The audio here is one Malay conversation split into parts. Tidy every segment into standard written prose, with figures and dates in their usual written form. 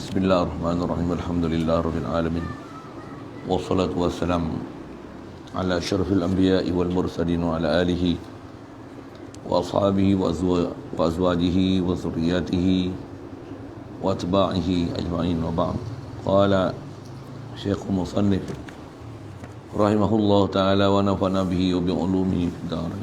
Bismillahirrahmanirrahim. Alhamdulillah rabbil alamin. Wassalatu wassalamu ala asyrafil anbiya'i wal mursalin wa ala alihi wa ashabihi wa azwajihi wa zurriyyatihi wa atba'ihi ajma'in wa ba'd. Qala Syekh Musannif rahimahullah ta'ala wa nafa'na bihi wa bi ulumihi fid dharain.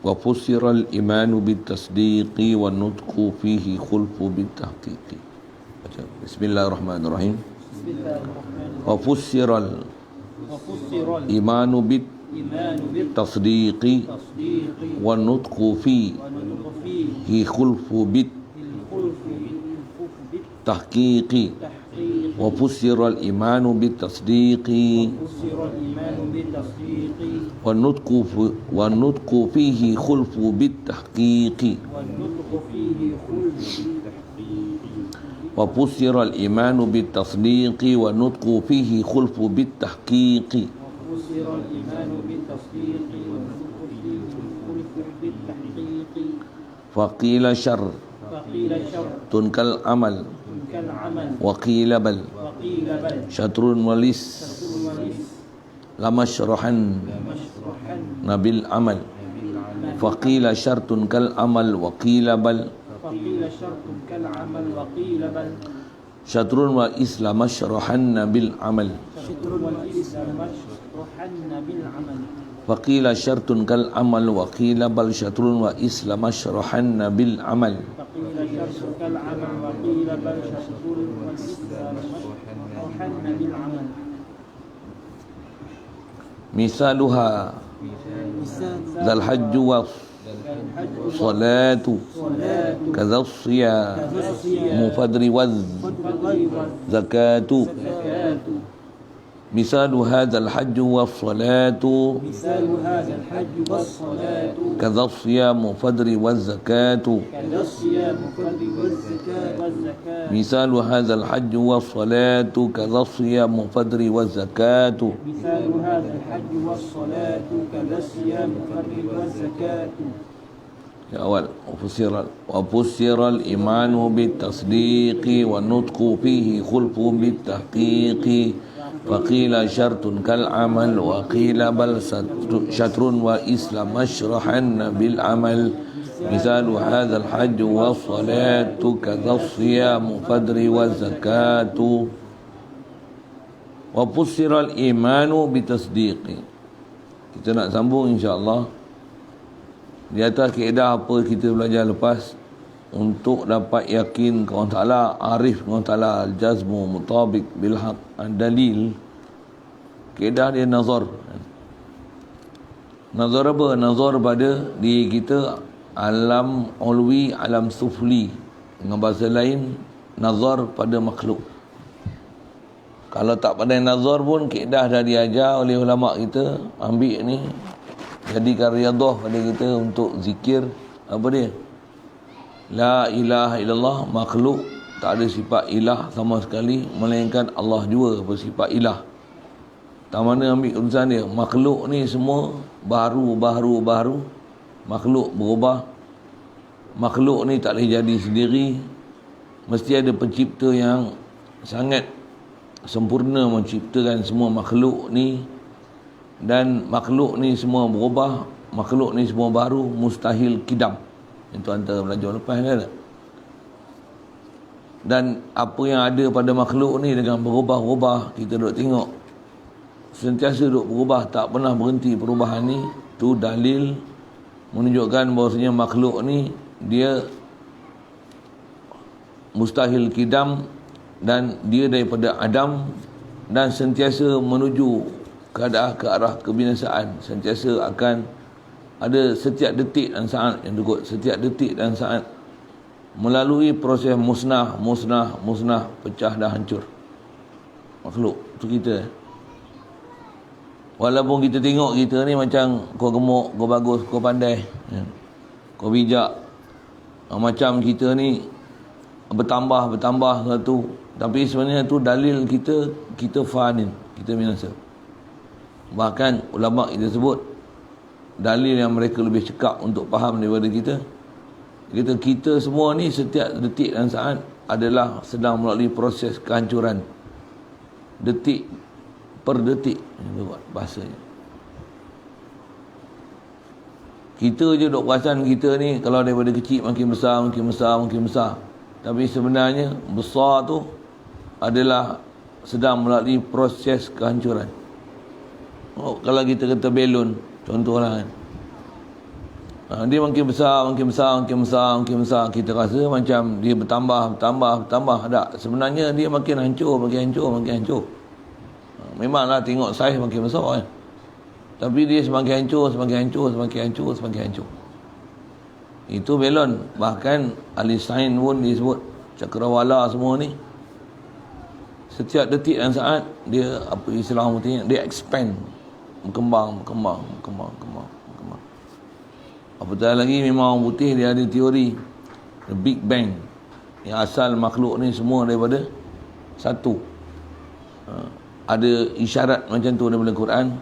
Wa fussiral imanu bitasdiqi wa nutqu fihi khulfu bitahqiqi. Bismillahirrahmanirrahim. Wa fussiral imanu bitasdiqi wa nutqu fihi khulfu bitahqiqi. Wa fussiral imanu bitasdiqi wa nutqu fihi khulfu bitahqiqi. Wa fussiral imanu bitasdiqi wa nutqu fihi khulfu bitahqiqi. Faqila syarr tunkal amal wa qila bal syatrun walis lamashrahan nabil amal. Faqila syartun kal amal wa qila bal syatrun wa islam mashrahan nabil amal. Faqila syartun kal amal wa qila bal syatrun wa islam mashrahan nabil amal. Misaluha zal hajju wa salatu kadza siyamu fadri waz zakatu. Misalu hadzal hajju was salatu kadza siyamu fadri waz zakatu. Misalu hadzal hajju was salatu kadza siyamu fadri waz zakatu. Ya awal wa fussiral imanu bitasdiqi wa nutqu fihi khulfu bitahqiqi. Faqila syartun kal amal wa qila bal syatrun wa islam mashrahan bil amal. Misalu hadzal hajj was salatu kadza siyamu fadri waz zakatu. Wa fussiral imanu bitasdiqi. Kita nak sambung insya-Allah. Di atas kaedah apa kita belajar lepas, untuk dapat yakin kepada Allah Ta'ala, arif kepada Allah Ta'ala, al-jazmu mutabik bilhaq al-dalil. Kaedah dia nazar. Nazar apa? Nazar pada diri kita, alam ulwi, alam sufli. Dengan bahasa lain, nazar pada makhluk. Kalau tak pandai nazar pun, kaedah dah diajar oleh ulama kita. Ambil ni, jadikan riadah pada kita untuk zikir. Apa dia? La ilaha illallah, makhluk tak ada sifat ilah sama sekali, melainkan Allah jua bersifat ilah. Tak mana ambil urusan dia. Makhluk ni semua baru. Makhluk berubah. Makhluk ni tak boleh jadi sendiri. Mesti ada pencipta yang sangat sempurna menciptakan semua makhluk ni. Dan makhluk ni semua berubah. Makhluk ni semua baru, mustahil kidam. Itu antara belajar lepas kan. Dan apa yang ada pada makhluk ni dengan berubah-ubah, kita duk tengok sentiasa duk berubah, tak pernah berhenti perubahan ni. Tu dalil menunjukkan bahawasanya makhluk ni dia mustahil kidam, dan dia daripada Adam, dan sentiasa menuju ke arah kebinasaan. Sentiasa akan ada setiap detik dan saat yang berikut. Setiap detik dan saat melalui proses musnah, pecah dan hancur. Makhluk tu kita. Walaupun kita tengok kita ni macam kau gemuk, kau bagus, kau pandai, kau bijak, macam kita ni bertambah satu. Tapi sebenarnya tu dalil kita fanin, kita binasa. Bahkan ulama kita sebut dalil yang mereka lebih cekap untuk faham daripada kita, Kita semua ni setiap detik dan saat adalah sedang melalui proses kehancuran. Detik per detik, itu bahasanya. Kita je duk perasan kita ni kalau daripada kecil makin besar, makin besar, makin besar. Tapi sebenarnya besar tu adalah sedang melalui proses kehancuran. Kalau kita kata belon, contohlah kan. Dia makin besar, makin besar, makin besar, makin besar. Kita rasa macam dia bertambah. Tak. Sebenarnya dia makin hancur. Memanglah tengok saiz makin besar kan. Tapi dia semakin hancur. Itu belon. Bahkan ahli sains pun disebut cakrawala semua ni. Setiap detik dan saat dia, apa istilah putihnya, dia expand. Berkembang. Apatah lagi memang orang putih dia ada teori the Big Bang, yang asal makhluk ni semua daripada satu. Ada isyarat macam tu daripada Quran.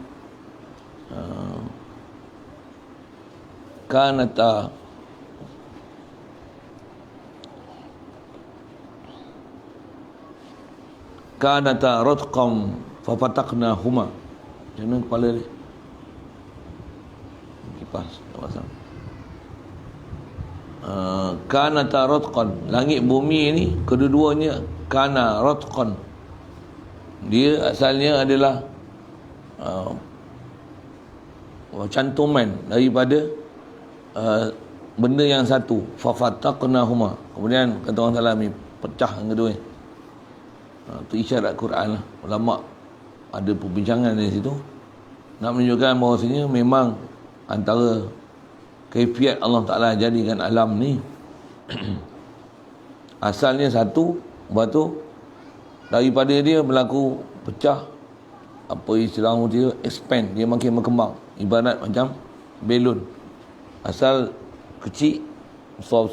Kanata ratqam fafataqnahuma. Macam mana kepala dia? Kipas tak pasang. Kanata ratqan, langit bumi ni kedua-duanya kana ratqan. Dia asalnya adalah cantuman daripada benda yang satu, fafataqnahuma. Kemudian kata orang Salami, pecah yang kedua. Itu isyarat Quran lah. Ulama ada perbincangan dari situ nak menunjukkan bahawasanya memang antara kaifiat Allah Ta'ala jadikan alam ni asalnya satu, lepas tu daripada dia berlaku pecah, apa istilah dia, expand, dia makin berkembang, ibarat macam belon. Asal kecil besar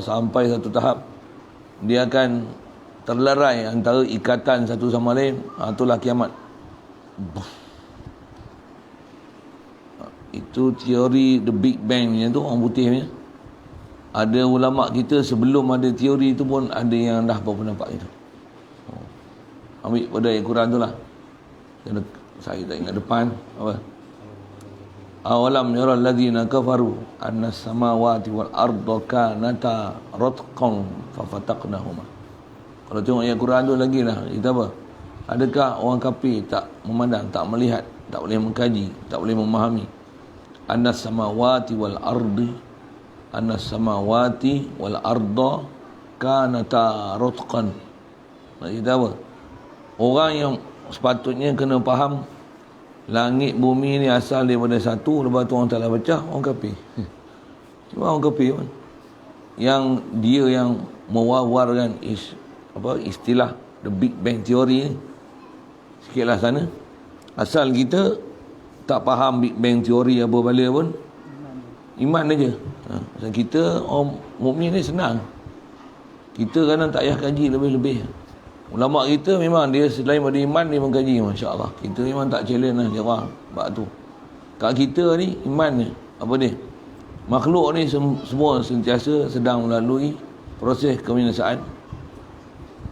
sampai satu tahap dia akan terlerai antara ikatan satu sama lain. Itulah kiamat. Itu teori the Big Bang ni tu, orang putih ni. Ada ulama kita sebelum ada teori tu pun ada yang dah berpendapat itu. Ambil pada ayat Quran tu lah. Saya tak ingat depan apa. Awalam yara alladhina kafaru anna samawati wal arda kanata ratqan fafataqnahuma. Kalau tengok ayat Quran tu lagi lah, kita apa? Adakah orang kafir tak memandang, tak melihat, tak boleh mengkaji, tak boleh memahami? Annas samawati wal arda kanata ratqan. Kita apa? Orang yang sepatutnya kena faham langit bumi ni asal daripada satu, lepas tu orang tak pecah, orang kafir. Cuma orang kafir pun yang dia yang mewawarkan istilah the Big Bang Theory ni. Sikitlah sana. Asal kita tak faham Big Bang Theory apa bala pun, iman aja. Macam kita orang mukmin ni senang. Kita kadang tak payah kaji lebih-lebih. Ulama kita memang dia selain pada iman dia mengkaji, masya-Allah. Kita memang tak challenge lah dia orang bab tu. Kat kita ni iman ni apa dia? Makhluk ni semua sentiasa sedang melalui proses kebinasaan.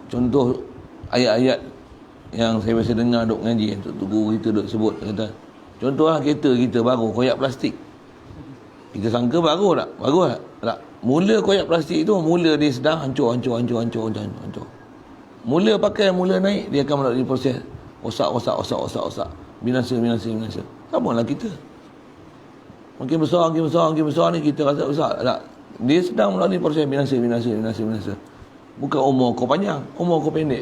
Contoh ayat-ayat yang saya biasa dengar duk ngaji, tu guru kita duk sebut, kata contohlah kereta kita baru koyak plastik. Kita sangka baru tak? Bagus tak? Mula koyak plastik tu, mula dia sedang hancur. Mula pakai, mula naik, dia akan melalui proses osak. Binasa. Samalah kita. Makin besar ni kita rasa besar. Tak. Dia sedang melalui proses binasa. Bukan umur kau panjang, umur kau pendek.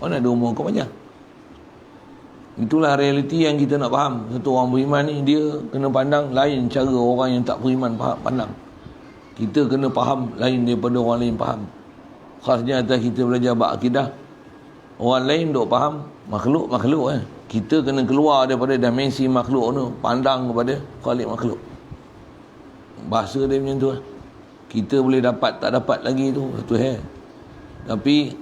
Mana ada umur kau panjang? Itulah realiti yang kita nak faham. Satu orang beriman ni dia kena pandang lain cara orang yang tak beriman pandang. Kita kena faham lain daripada orang lain faham. Khasnya atas kita belajar bab akidah, orang lain duk faham makhluk Kita kena keluar daripada dimensi makhluk tu, pandang kepada khalik makhluk. Bahasa dia macam tu lah. Kita boleh dapat tak dapat lagi tu satu hal. Tapi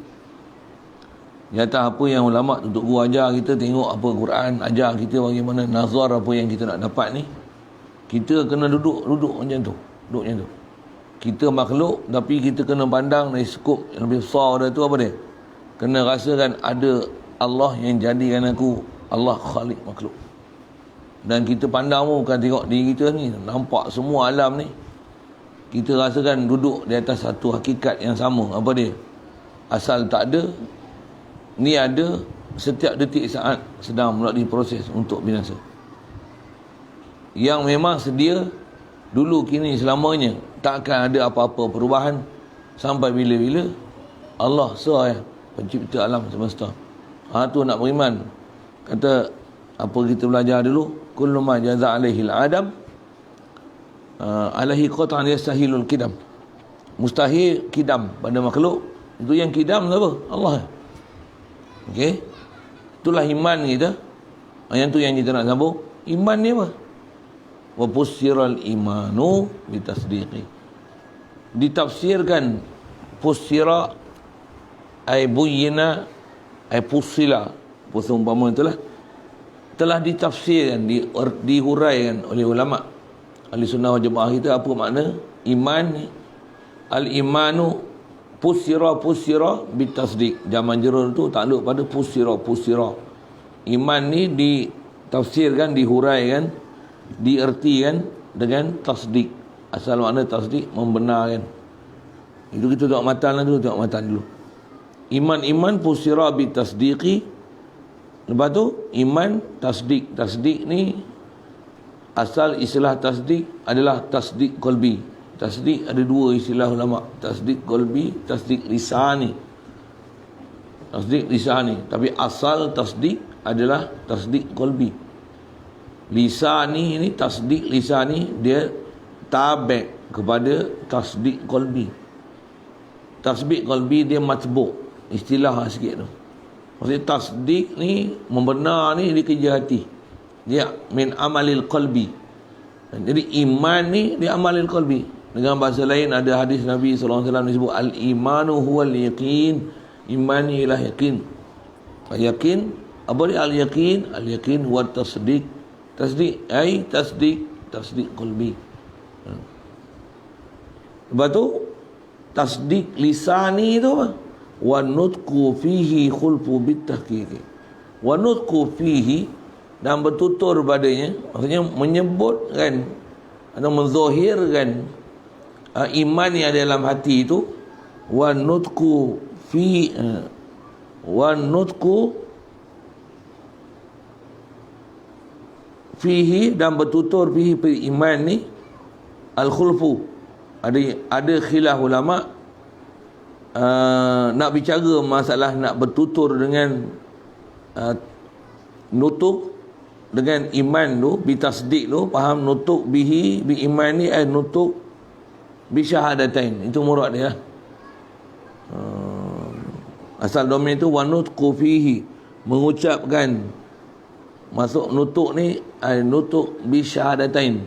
di atas apa yang ulama tutup guru ajar kita, tengok apa Quran ajar kita bagaimana nazar apa yang kita nak dapat ni, kita kena duduk macam tu. duduknya tu. Kita makhluk tapi kita kena pandang dari skop yang lebih besar dah tu apa dia? Kena rasakan ada Allah yang jadikan aku, Allah khalik makhluk. Dan kita pandang pun bukan tengok diri kita ni, nampak semua alam ni. Kita rasakan duduk di atas satu hakikat yang sama. Apa dia? Asal tak ada, ni ada, setiap detik saat sedang melalui proses untuk binasa. Yang memang sedia dulu, kini, selamanya. Tak akan ada apa-apa perubahan sampai bila-bila Allah sah pencipta alam semesta. Tu nak beriman. Kata apa kita belajar dulu, kullu ma jaza alaihi al-adam alaihi qatan yastahilul kidam. Mustahil kidam pada makhluk. Itu yang kidam apa? Allah. Okey. Itulah iman kita. Yang tu yang kita nak sambung. Iman ni apa? Wa fussiral imanu bitasdiqi. Ditafsirkan fussira ay buyyina ay fussila. Umpama itulah telah ditafsirkan, dihuraikan oleh ulama ahli sunnah wal jamaah kita apa makna iman ni. Al-imanu fussira bitasdiq. Zaman jerur tu takluk pada fussira. Iman ni ditafsirkan, dihuraikan, diertikan dengan tasdik. Asal makna tasdik membenarkan. Itu kita tengok matan dulu. Iman fussira bitasdiqi. Lepas tu iman tasdik. Tasdik ni asal istilah tasdik adalah tasdik qalbi. Tasdik ada dua istilah ulama, tasdik qalbi, tasdik lisani. Tasdik lisani, tapi asal tasdik adalah tasdik qalbi. Lisani ini, tasdik lisani dia tabek kepada tasdik qalbi. Tasdik qalbi dia matbu', istilah sikit tu. Maksudnya tasdik ni membenar ni dia kerja hati. Dia min amalil qalbi. Jadi iman ni dia amalil qalbi. Dengan bahasa lain ada hadis Nabi SAW disebut al-imanu huwal yaqin. Iman ni ialah yakin. Yakin, apa dia al-yaqin? Al-yaqin huwa tasdik. Tasdik ai tasdik qalbi. Lepas tu tasdik lisani tu apa? Wa nutqu fihi khulfu bitahqiqi. Wa nutqu fihi, dan bertutur padanya, maksudnya menyebutkan atau menzahirkan iman yang ada dalam hati itu. Wa nutqu fihi, dan bertutur fihi iman ni al-khulfu. Ada khilaf ulama nak bicara masalah nak bertutur dengan nutuk dengan iman tu, bitasdik tu, faham nutuk bihi bi iman ni nutuk bi syahadatain. Itu murad dia. Asal domain tu wa nutqu fihi, mengucapkan. Masuk nutuk ni nutuk bi syahadatain.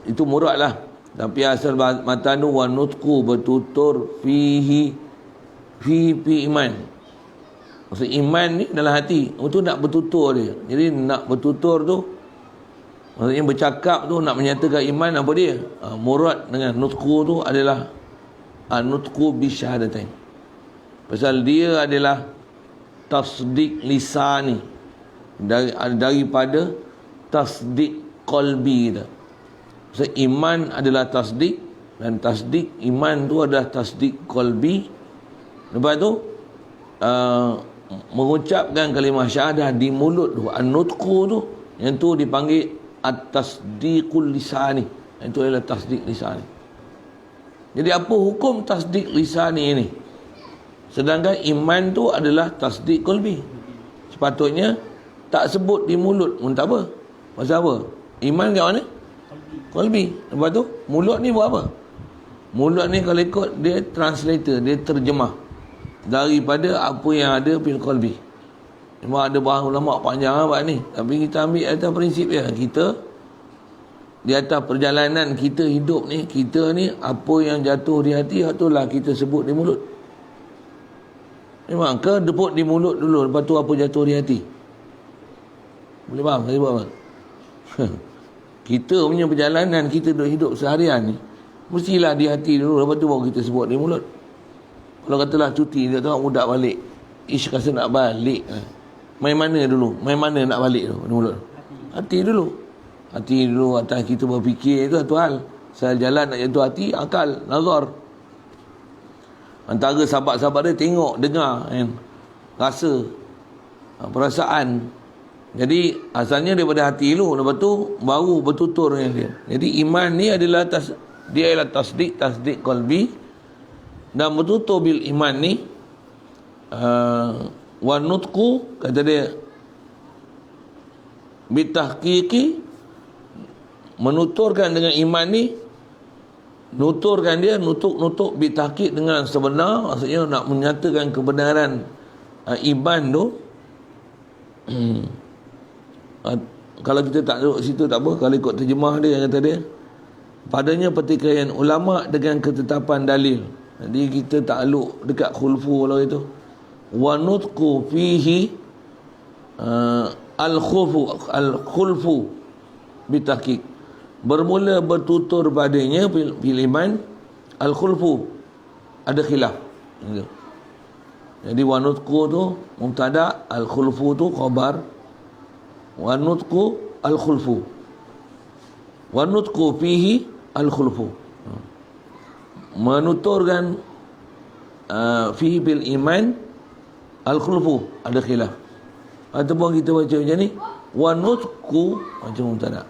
Itu murad lah. Tapi asal matan tu wa nutqu, bertutur fihi iman. Maksud iman ni dalam hati. Itu nak bertutur dia. Jadi nak bertutur tu, maksudnya bercakap tu, nak menyatakan iman, apa dia? Murad dengan nutqu tu adalah nutqu bi syahadatain. Pasal dia adalah tasdik lisani daripada tasdik qalbi kita. Maksud iman adalah tasdik, dan tasdik iman tu adalah tasdik qalbi. Lepas tu mengucapkan kalimah syahadah di mulut tu, an-nutqu tu, yang tu dipanggil at-tasdiqul lisani. Itu adalah tasdik lisani. Jadi apa hukum tasdik lisani ini? Sedangkan iman tu adalah tasdik qalbi. Sepatutnya tak sebut di mulut pun tak apa. Pasal apa? Iman kat mana? Qalbi. Lepas tu mulut ni buat apa? Mulut ni kalau ikut dia translator, dia terjemah daripada apa yang ada fil qalbi. Memang ada bahagian ulama panjang abad ni, tapi kita ambil atas prinsip dia. Kita di atas perjalanan kita hidup ni, kita ni apa yang jatuh di hati, itulah kita sebut di mulut. Memang ke deput di mulut dulu, lepas tu apa jatuh di hati? Boleh faham saya buat apa? Kita punya perjalanan, kita duduk hidup seharian ni, mestilah di hati dulu, lepas tu baru kita sebut di mulut. Kalau katalah cuti, dia tengok budak balik, ish rasa nak balik. Main mana dulu? Main mana nak balik tu di mulut? Hati dulu. Hati dulu, atas kita berfikir itu satu hal. Saya jalan nak jatuh hati, akal, nazar. Antara sahabat-sahabat dia tengok, dengar, kan? Rasa, perasaan. Jadi asalnya daripada hati dulu, lepas tu baru bertutur dengan dia. Jadi iman ni adalah dia adalah tasdik qalbi, dan bertutur bil iman ni wa nutqu, kata dia bitahqiqi, menuturkan dengan iman ni, nuturkan dia, nutuk bitahqiq dengan sebenar, maksudnya nak menyatakan kebenaran iman tu. Kalau kita tak duduk situ tak apa, kalau ikut terjemah dia yang kata dia, padanya pertikaian ulama dengan ketetapan dalil. Jadi kita takluk dekat khulfu lah itu. Wa nutqu fihi al-khulfu bitahqiq, bermula bertutur padanya bil iman al-khulfu, ada khilaf. Jadi wa nutqu tu mubtada, al-khulfu tu khabar. Wa nutqu al-khulfu, wa nutqu fihi al-khulfu, menuturkan fihi bil iman al-khulfu, ada khilaf. Ataupun kita baca macam ni, wa nutqu macam mubtada,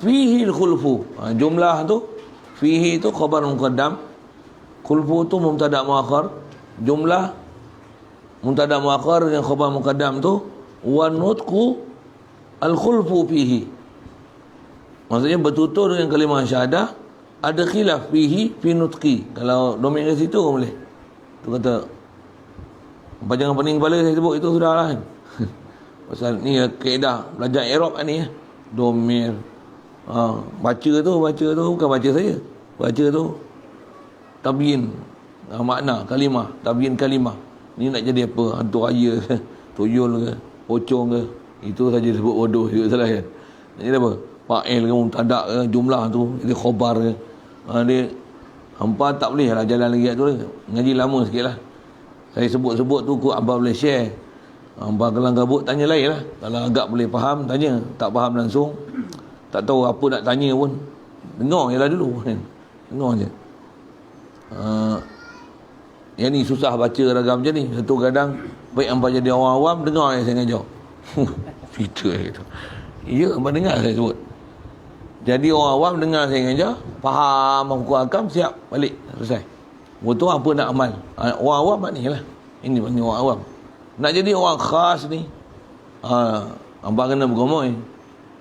fihi al-khulfu, jumlah tu fihi tu khabar muqaddam, khulfu tu mubtada muakhar, jumlah mubtada muakhar dengan khabar muqaddam tu wa nutqu al-khulfu fihi, maksudnya bertutur dengan kalimah syahadah, ada khilaf fihi fi nutqi. Kalau domain ke situ boleh tu kata panjangan pening kepala saya sebut itu sudah lah kan. Pasal ni kaedah belajar Arab ni domain. Baca tu bukan baca saya, baca tu tabyin makna kalimah, tabyin kalimah. Ni nak jadi apa? Hantu raya ke? Tuyul ke? Pocong ke? Itu saja disebut bodoh juga salah kan? Nak jadi apa? Fa'il ke? Mubtada ke? Jumlah tu jadi khabar ke? Dia hampa tak boleh lah jalan lagi tu lah. Ngaji lama sikit lah. Saya sebut-sebut tu Abah boleh share. Hampa kalau gabut tanya lain lah. Kalau agak boleh faham tanya. Tak faham langsung, tak tahu apa nak tanya pun, dengar je lah dulu kan? Dengar je. Yang ni susah baca ragam macam ni. Satu kadang baik hampa jadi orang awam, dengar je saya ngajar. Fitr gitu. Ya, hampa dengar saya sebut. Jadi orang awam dengar saya ngajar, faham hukum akam, siap balik, selesai. Betul apa nak amal. Orang awam ni lah. Ini panggil orang awam. Nak jadi orang khas ni, hampa kena bergomoi.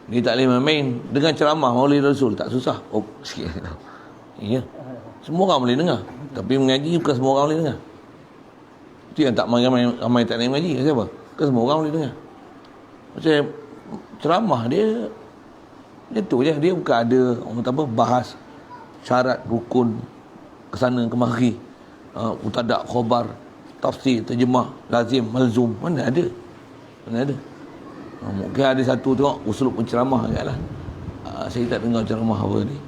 Dia tak boleh main dengan ceramah Maulid Rasul, tak susah. Oh, sikit. Ya. Semua orang boleh dengar. Tapi mengaji bukan semua orang boleh dengar. Itu yang tak ramai tak nak mengaji. Siapa? Bukan semua orang boleh dengar. Macam ceramah dia tu je. Dia bukan ada orang kata apa, bahas syarat, rukun, kesana kemari, mubtada, khabar, tafsir, terjemah, lazim, malzum. Mana ada? Mungkin ada satu tengok usul penceramah agaklah. Saya tak dengar ceramah apa ni.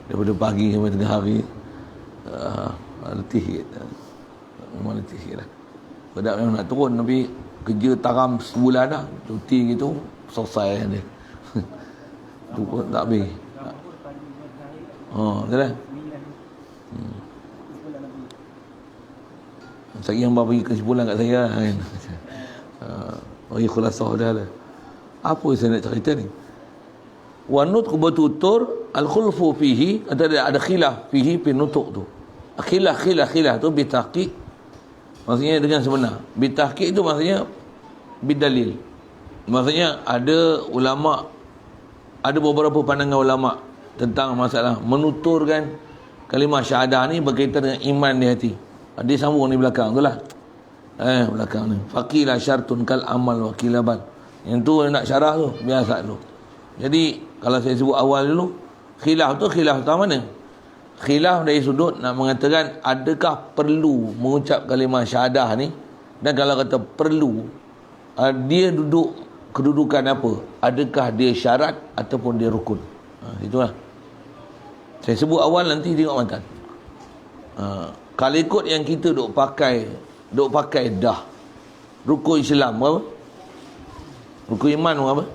Daripada pagi sampai tengah hari, letih sikit. Memang letih sikit lah. Bedak memang nak turun, tapi kerja taram sebulan dah, cuti gitu, selesai dia. Tu pun tak habis. Betul lah. Sekali yang bagi kesimpulan kat saya kan. Bagi khulasah dah lah. Apa saya nak cerita ni? Wa nutq bertutur, al-khulfu fihi, ada khilaf fihi fi nutuk tu. Khilaf tu bitahqiq, maksudnya dengan sebenar. Bitahqiq tu maksudnya bidalil. Maksudnya ada ulama, ada beberapa pandangan ulama tentang masalah menuturkan kalimah syahadah ni berkaitan dengan iman di hati. Dia sambung ni belakang tu lah. Belakang ni. Faqila syartun kal amal wa kilabal. Yang tu nak syarah tu, biasa tu. Jadi kalau saya sebut awal dulu, khilaf tu khilaf tak mana? Khilaf dari sudut nak mengatakan adakah perlu mengucap kalimah syahadah ni, dan kalau kata perlu, dia duduk kedudukan apa? Adakah dia syarat ataupun dia rukun? Itulah. Saya sebut awal, nanti tengok matan. Kalau ikut yang kita duk pakai dah. Rukun Islam apa? Rukun iman apa?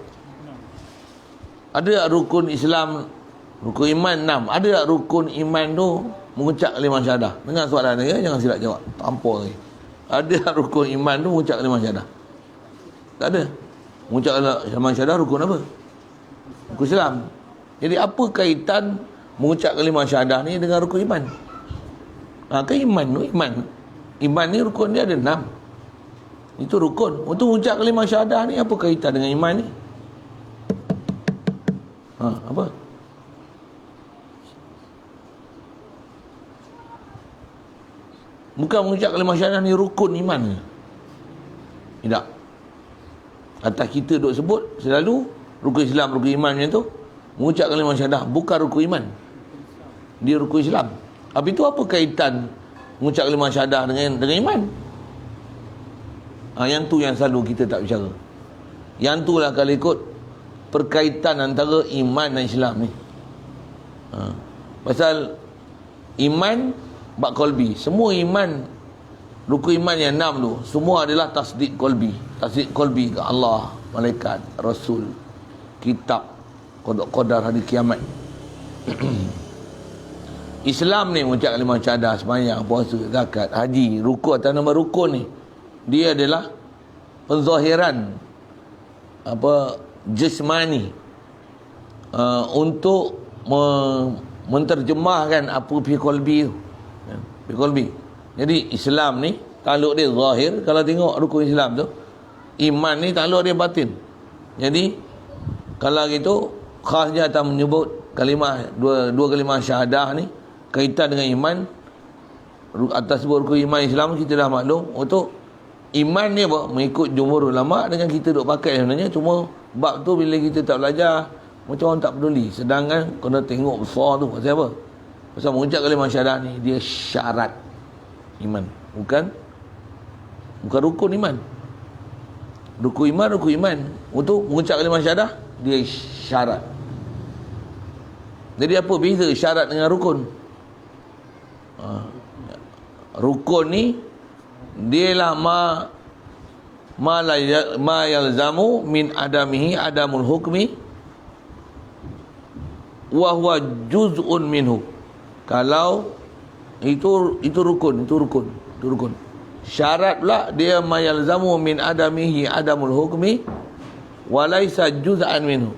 Ada tak rukun Islam, rukun iman 6? Ada tak rukun iman tu mengucap kalimah syahadah? Dengar soalan dia, jangan silap jawab. Tampar lagi. Ada tak rukun iman tu mengucap kalimah syahadah? Tak ada. Mengucap kalimah syahadah rukun apa? Rukun Islam. Jadi apa kaitan mengucap kalimah syahadah ni dengan rukun iman? Kan iman tu, iman ni rukun dia ada 6. Itu rukun. Untuk mengucap kalimah syahadah ni apa kaitan dengan iman ni? Apa? Bukan mengucap kalimah syahadah ni rukun iman ke? Tidak. Atas kita duk sebut selalu rukun Islam, rukun iman macam tu. Mengucap kalimah syahadah bukan rukun iman. Dia rukun Islam. Habis tu apa kaitan mengucap kalimah syahadah dengan iman? Yang tu yang selalu kita tak bicara. Yang tu lah kalau ikut perkaitan antara iman dan Islam ni. Pasal iman bab qalbi. Semua iman, rukun iman yang 6 tu, semua adalah tasdik qalbi. Tasdik qalbi ke Allah, malaikat, Rasul, kitab, qadar hari kiamat. Islam ni mengucap kalimah syahadah, sembahyang, puasa, zakat, haji, rukun atas nama rukun ni, dia adalah penzahiran jasmani untuk menterjemahkan apa fi qalbi tu. Fi qalbi. Jadi Islam ni takluk dia zahir. Kalau tengok rukun Islam tu, iman ni takluk dia batin. Jadi kalau gitu khasnya atas menyebut kalimah dua kalimah syahadah ni kaitan dengan iman. Atas sebut rukun iman Islam kita dah maklum. Untuk iman ni apa? Mengikut jumhur ulama dengan kita duk pakai sebenarnya. Cuma bab tu bila kita tak belajar, macam orang tak peduli. Sedangkan kena tengok besar tu. Pasal apa? Pasal mengucap kalimah syahadah ni dia syarat iman. Bukan rukun iman. Rukun iman. Untuk mengucap kalimah syahadah dia syarat. Jadi apa beza syarat dengan rukun? Rukun ni dia lah ma yalzamu min adamihi adamul hukmi wa huwa juz'un minhu. Kalau itu rukun. Syarat pula dia ma yalzamu min adamihi adamul hukmi wa laisa juz'an minhu.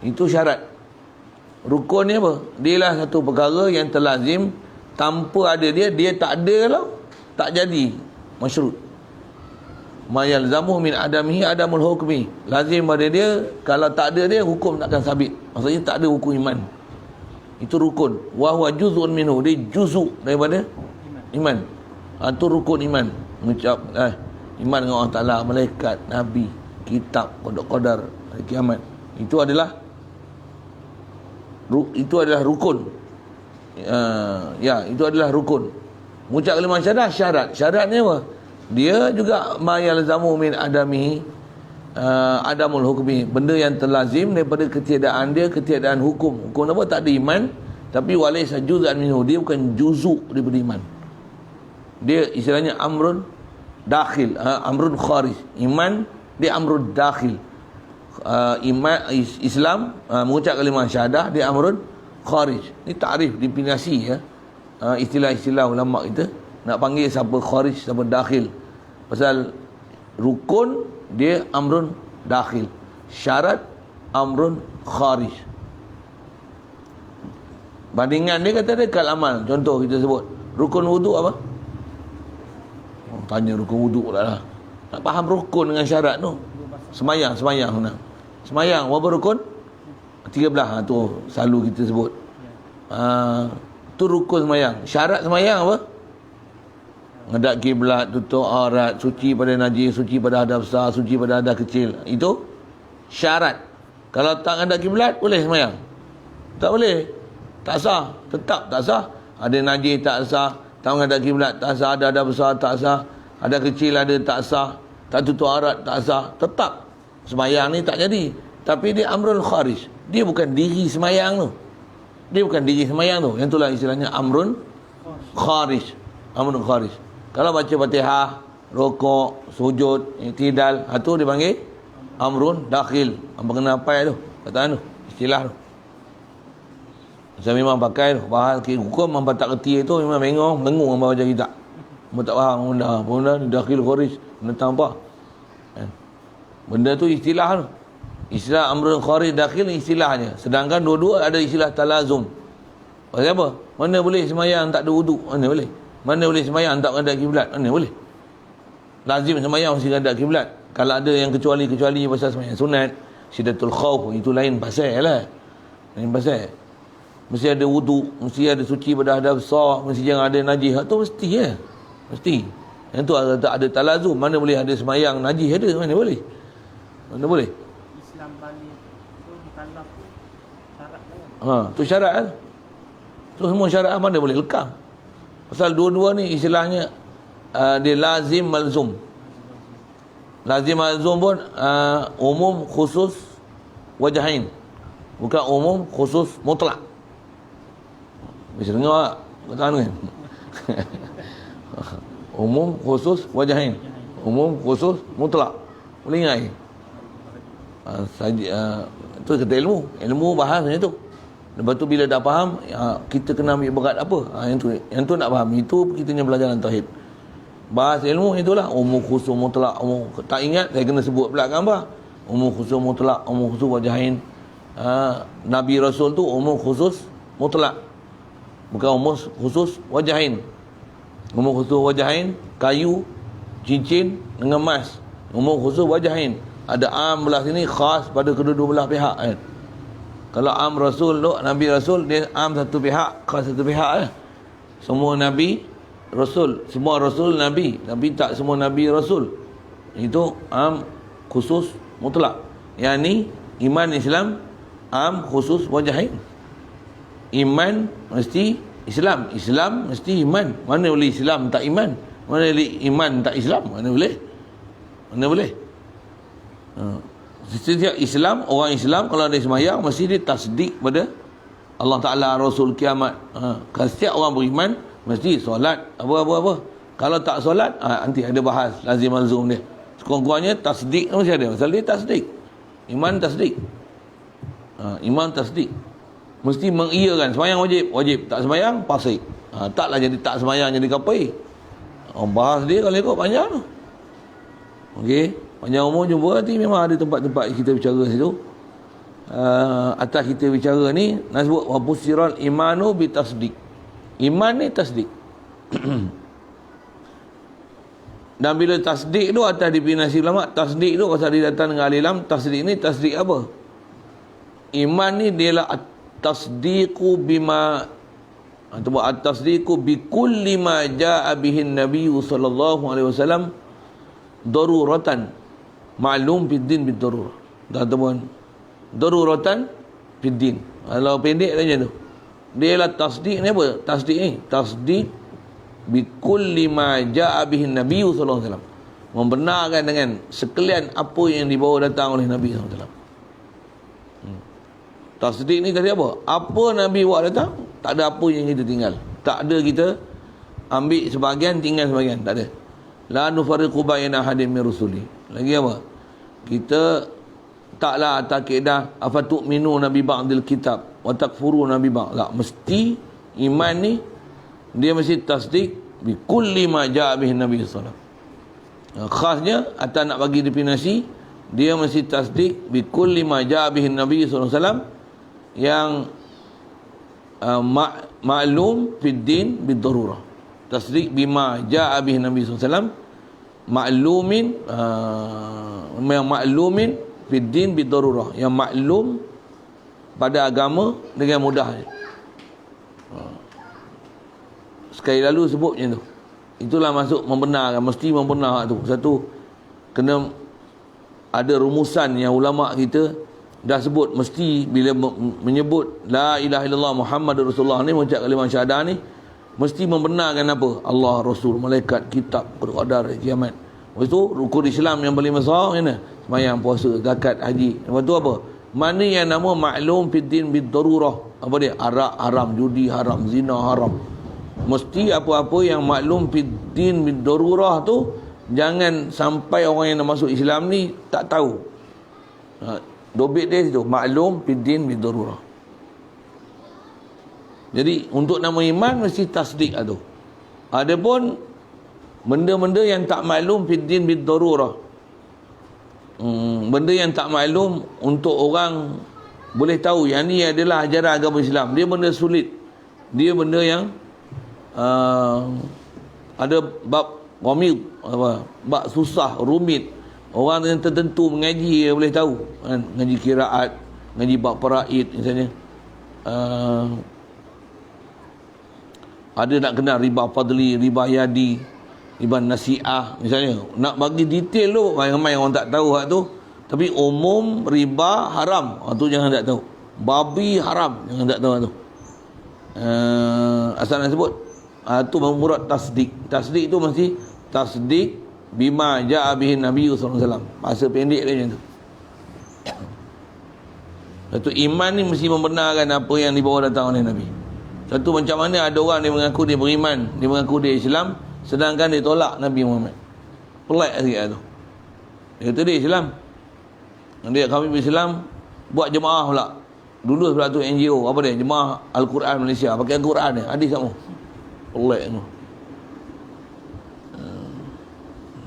Itu syarat. Rukun ni apa? Dia lah satu perkara yang terlazim. Tanpa ada dia tak ada lah, tak jadi masyrut. Ma yalzamu min adamihi adamul hukmi. Lazim pada dia, kalau tak ada dia hukum takkan sabit. Maksudnya tak ada hukum iman. Itu rukun. Wa huwa juz'un minhu. Dia juzuk daripada iman. Itu rukun iman. Mengucap iman dengan Allah Ta'ala, malaikat, Nabi, kitab, qadar, hari kiamat. Itu adalah rukun. Itu adalah rukun. Mengucap kalimah syahadah syarat. Syarat ni apa? Dia juga ma yalzamu min adamihi adamul hukmi. Benda yang terlazim daripada ketiadaan hukum. Hukum apa? Tak ada iman, tapi walaysa juz'an minhu. Dia bukan juzuk daripada iman. Dia istilahnya amrun dakhil, amrun kharij. Iman dia amrun dakhil. Islam mengucap kalimah syahadah dia amrun kharij. Ni takrif, definisi ya. Istilah-istilah ulama kita nak panggil siapa kharij, siapa dakhil. Pasal rukun dia amrun dakhil, syarat amrun kharij. Bandingan dia kata dia kal amal. Contoh kita sebut rukun wudu apa? Tanya rukun wudu lah. Nak faham rukun dengan syarat tu. Semayang senang. Semayang berapa rukun? 13. Tu selalu kita sebut. Tu rukun semayang. Syarat semayang apa? Ngadap kiblat, tutup aurat, suci pada najis, suci pada hadas besar, suci pada hadas kecil. Itu syarat. Kalau tak ngadap kiblat boleh semayang? Tak boleh. Tak sah. Tetap tak sah. Ada najis tak sah. Tak ngadap kiblat tak sah. Ada hadas besar tak sah. Ada kecil ada tak sah. tak tutup aurat, tak sah, tetap semayang ni tak jadi. Tapi dia amrun kharij. Dia bukan diri semayang tu. Dia bukan diri semayang tu. Yang itulah istilahnya amrun kharij. Amrun kharij. Kalau baca Fatihah, rokok, sujud, i'tidal, itu dipanggil amrun dakhil. Apa kena apa tu? Kataan tu, istilah tu. Saya memang pakai tu. Bahas hukum memang tak kerti itu, memang mengung memang baca kitab. Memang tak faham benda dakhil kharij, tentang apa? Benda tu istilah tu. Istilah amrun kharij dakhil istilahnya. Sedangkan dua-dua ada istilah talazum. Pasal apa? Mana boleh semayang tak ada wuduk? Mana boleh? Mana boleh semayang tak menghadap kiblat? Mana boleh? Lazim semayang mesti menghadap kiblat. Kalau ada yang kecuali pasal semayang sunat, syidatul khauf, itu lain pasal lah. Lain pasal. Mesti ada wuduk, mesti ada suci pada hadap besar, mesti jangan ada najis. Itu mesti ya. Mesti. Yang tu tak ada talazum. Mana boleh ada semayang najis ada? Mana boleh? Mana boleh? Islam balik tu mukallaf tu syarat tu syarat kan? Tu semua syarat mana boleh lekang. Pasal dua-dua ni istilahnya dia lazim malzum. Lazim malzum pun umum khusus wajahain. Bukan umum khusus mutlak. Bisa dengar tak? Kata kan? Umum khusus wajahain. Umum khusus mutlak. Boleh ingat ni? Itu kata ilmu bahas macam tu. Lepas tu bila dah faham, kita kena ambil berat apa? Yang tu nak faham. Itu kita punya belajaran tauhid. Bahas ilmu itulah umum khusus mutlak. Tak ingat saya kena sebut pula gambar. Umum khusus mutlak, umum khusus wajahain. Nabi Rasul tu umum khusus mutlak. Bukan umum khusus wajahain. Umum khusus wajahain, kayu, cincin dengan emas. Umum khusus wajahain. Ada am belah sini khas pada kedua-dua belah pihak kan. Kalau am Rasul tu, Nabi Rasul, dia am satu pihak, khas satu pihak. Semua Nabi Rasul, semua Rasul Nabi, tapi tak semua Nabi Rasul. Itu am khusus mutlak. Yang ni iman Islam am khusus wajahain. Iman mesti Islam, Islam mesti iman. Mana boleh Islam tak iman? Mana boleh iman tak Islam? Mana boleh? Mana boleh? Setiap Islam, orang Islam kalau dia semayang mesti dia tasdik pada Allah Ta'ala, Rasul, kiamat. Setiap orang beriman mesti solat apa. Kalau tak solat, nanti ada bahas lazim malzum dia. Sekurang-kurangnya tasdik mesti ada. Pasal dia tasdik. Iman tasdik. Iman tasdik. Mesti mengiyakan semayang wajib. Tak semayang fasik. Taklah jadi tak semayang jadi kafir. Bahas dia kalau ikut panjang tu. Okey, panjang umur jumpa nanti memang ada tempat-tempat kita bicara situ. Atas kita bicara ni nak sebut wa busiral imanu bi tasdik. Iman ni tasdik. Dan bila tasdik tu atas definisi ulama, tasdik tu pasal dia datang dengan alilam, tasdik ni tasdik apa? Iman ni dialah tasdiqu bima at-tasdiqu bi kulli ma jaa bihi an-nabiy sallallahu alaihi wasallam daruratan ma'lum fid din bid darurah. Dah temuan daruratan fid din. Kalau pendek saja tu. Dia lah tasdik ni apa? Tasdik ni tasdik bi kulli ma jaa bihi an-nabiy sallallahu alaihi wasallam. Membenarkan dengan sekalian apa yang dibawa datang oleh Nabi sallallahu alaihi wasallam. Tasdik ni tadi apa? Apa Nabi buat datang, tak ada apa yang kita tinggal. Tak ada kita ambil sebahagian, tinggal sebahagian. Tak ada. La nufarriqu baina ahadin min rusuli. Lagi apa? Kita taklah atas kaedah afatu'minuna bi ba'dil kitab wa takfuruna bi ba'd. La, mesti iman ni dia mesti tasdik bi kulli ma ja'a bihi Nabi sallallahu alaihi wasallam. Khasnya atas nak bagi definisi, dia mesti tasdik bi kulli ma ja'a bihi Nabi sallallahu alaihi wasallam yang maklum fid din bid darurah. Tasdik bima jaa bihi Nabi SAW maklumin yang maklumin fid din bid darurah, yang maklum pada agama dengan mudah. Sekali lalu sebut macam tu. Itulah masuk membenarkan, mesti membenar tu. Satu, kena ada rumusan yang ulama kita dah sebut. Mesti bila menyebut la ilaha illallah Muhammadur Rasulullah ni, mengucap kalimah syahadah ni, mesti membenarkan apa? Allah, Rasul, malaikat, kitab, qadar, kiamat. Lepas tu rukun Islam yang paling besar mana? Sembahyang, puasa, zakat, haji. Lepas tu apa? Mana yang nama maklum fiddin bid-darurah. Apa dia? Arak haram, judi haram, zina haram. Mesti apa-apa yang maklum fiddin bid-darurah tu jangan sampai orang yang nak masuk Islam ni tak tahu. Dobit dia situ, maklum fiddin bid-darurah. Jadi untuk nama iman mesti tasdik tu. Adapun benda-benda yang tak maklum fiddin bid-darurah, benda yang tak maklum untuk orang boleh tahu yang ni adalah ajaran agama Islam, dia benda sulit, dia benda yang ada bab ghamid, bab susah, rumit, orang yang tertentu mengaji dia boleh tahu kan? Ngaji qiraat, ngaji bab faraid misalnya, ada nak kenal riba fadli, riba yadi, riba nasi'ah misalnya, nak bagi detail tu ramai orang tak tahu hak tu. Tapi umum riba haram, tu jangan tak tahu. Babi haram, jangan tak tahu hak tu. Asal nak sebut tu murad tasdik. Tasdik tu mesti tasdik bima ja'a bihi Nabi sallallahu alaihi wasallam. Bahasa pendek dia macam tu. Satu iman ni mesti membenarkan apa yang dibawa datang oleh Nabi. Satu, macam mana ada orang dia mengaku dia beriman, dia mengaku dia Islam, sedangkan dia tolak Nabi Muhammad. Pelik sikit tu. Dia kata dia Islam, dia kami Islam, buat jemaah pula. Dulu sebab tu NGO, apa dia? Jemaah Al-Quran Malaysia, pakai Al-Quran dia, hadis sama. Pelik tu.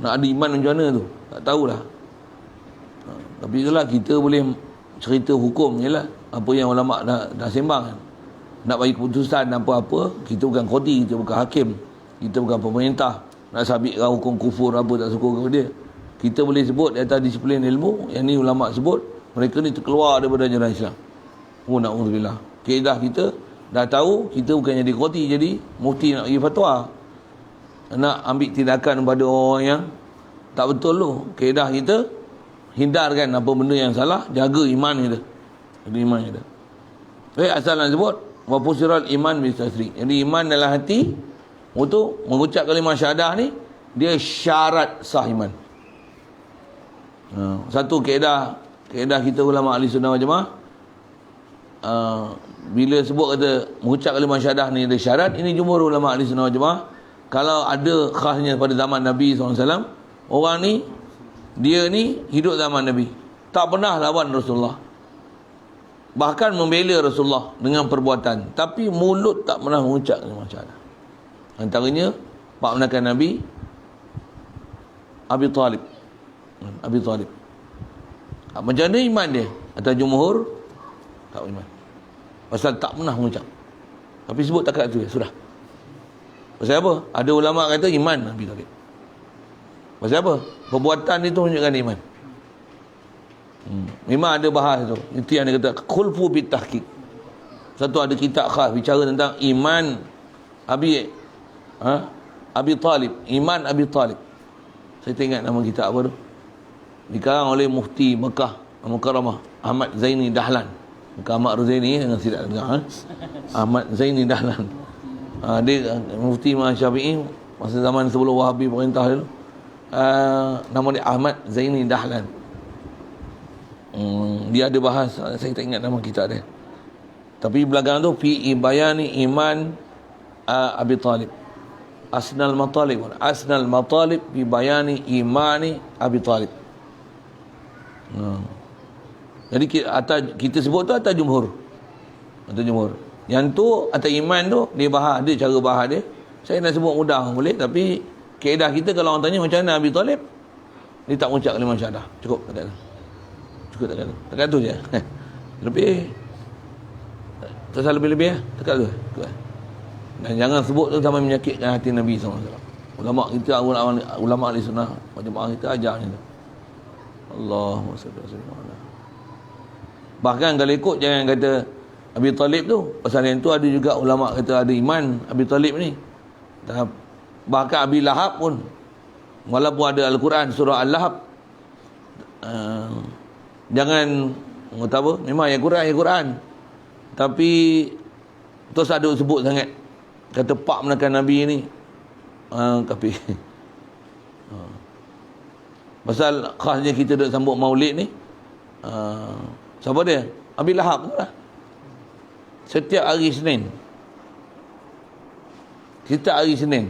Nak ada iman macam mana tu? Tak tahulah. Tapi itulah kita boleh cerita hukum je lah. Apa yang ulama dah sembang kan. Nak bagi keputusan apa-apa, kita bukan qadi, kita bukan hakim, kita bukan pemerintah nak sabitkan hukum kufur apa tak suka kepada dia. Kita boleh sebut di atas disiplin ilmu, yang ni ulama sebut mereka ni terkeluar daripada ajaran Islam. Na'udzubillah. Kaedah kita dah tahu, kita bukan jadi qadi, jadi mufti nak bagi fatwa, nak ambil tindakan pada orang yang tak betul tu. Kaedah kita hindarkan apa benda yang salah, jaga iman kita. Jaga iman kita. Asal nak sebut wa fusiral iman bil tasdiq. Jadi iman dalam hati untuk mengucap kalimah syahadah ni, dia syarat sah iman. Satu kaedah kita ulama ahli sunnah wal jamaah, bila sebut kata mengucap kalimah syahadah ni ada syarat, ini jumhur ulama ahli sunnah wal jamaah. Kalau ada khasnya pada zaman Nabi SAW, orang ni dia ni hidup zaman Nabi, tak pernah lawan Rasulullah, bahkan membela Rasulullah dengan perbuatan, tapi mulut tak pernah mengucap kalimah syahadah. Antaranya pak menakan Nabi Abi Talib. Macam mana iman dia? Atas jumhur tak iman, pasal tak pernah mengucap, tapi sebut takat tu sudah. Pasal apa? Ada ulama kata iman Abi Talib. Pasal apa? Perbuatan itu menunjukkan iman. Memang ada bahas tu. Itu yang dia kata khulfu bit tahqiq. Satu ada kitab khas bicara tentang iman Abi Talib, iman Abi Talib. Saya tak ingat nama kitab apa tu. Dikarang oleh Mufti Mekah Mukarramah Ahmad Zaini Dahlan. Bukan Ahmad Ruzaini dengan tidak dengar. Ahmad Zaini Dahlan. Dia Mufti Imam Syafi'i masa zaman sebelum Wahabi perintah dulu. Nama dia Ahmad Zaini Dahlan. Dia ada bahas, saya tak ingat nama kitab dia. Tapi belakang tu fi bayani iman Abi Talib. Asnal matalib fi bayani imani Abi Talib. Jadi kita sebut tu atas jumhur. Yang tu atas iman tu dia bahas, dia cara bahas dia. Saya nak sebut mudah boleh, tapi kaedah kita kalau orang tanya macam mana Abi Talib, dia tak mengucap kalimah syahadah. Cukup takat tu je. Lebih terasa lebih-lebih takat tu. Dan jangan sebut tu sampai menyakitkan hati Nabi SAW. Ulama kita, ulama ahli sunnah jemaah kita ajar ni tu. Allahumma salli ala. Bahkan kalau ikut jangan kata Abi Talib tu, pasal yang tu ada juga ulama kata ada iman Abi Talib ni. Bahkan Abi Lahab pun, walaupun ada Al-Quran surah Al-Lahab, jangan kata apa, memang ayat Quran, tapi terus ada sebut sangat kata pak menekan Nabi ni kafir. Pasal khasnya kita duk sambut maulid ni, siapa dia? Abi Lahab tu lah. Setiap hari Senin,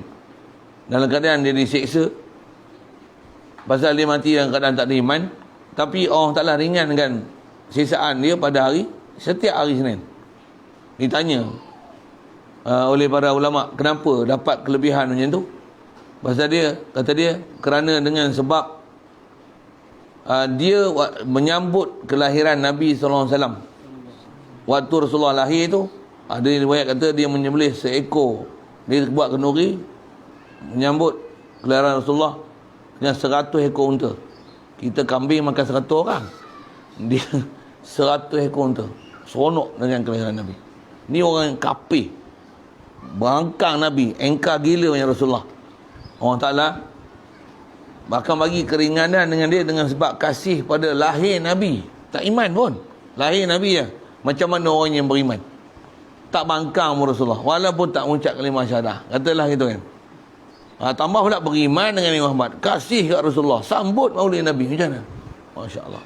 dalam keadaan dia diseksa, pasal dia mati dalam keadaan tak ada iman. Tapi Allah Ta'ala ringankan siksaan dia pada hari, setiap hari Senin. Ditanya oleh para ulama, kenapa dapat kelebihan macam tu? Pasal dia, kata dia, kerana dengan sebab dia menyambut kelahiran Nabi SAW. Waktu Rasulullah lahir tu, ada riwayat kata dia menyembelih seekor, dia buat kenduri menyambut kelahiran Rasulullah dengan 100 ekor unta. Kita kambing makan 100 orang, dia 100 ekor unta, seronok dengan kelahiran Nabi. Ni orang yang kafir, bangkang Nabi, engkar gila macam Rasulullah. Allah Ta'ala bahkan bagi keringanan dengan dia dengan sebab kasih pada lahir Nabi. Tak iman pun, lahir Nabi ya. Macam mana orang yang beriman tak bangkang Rasulullah walaupun tak mengucap kalimah syahadah, katalah gitu kan. Tambah pula beriman dengan Nabi Muhammad, kasih kat Rasulullah, sambut maulid Nabi. Macam mana? Masya Allah.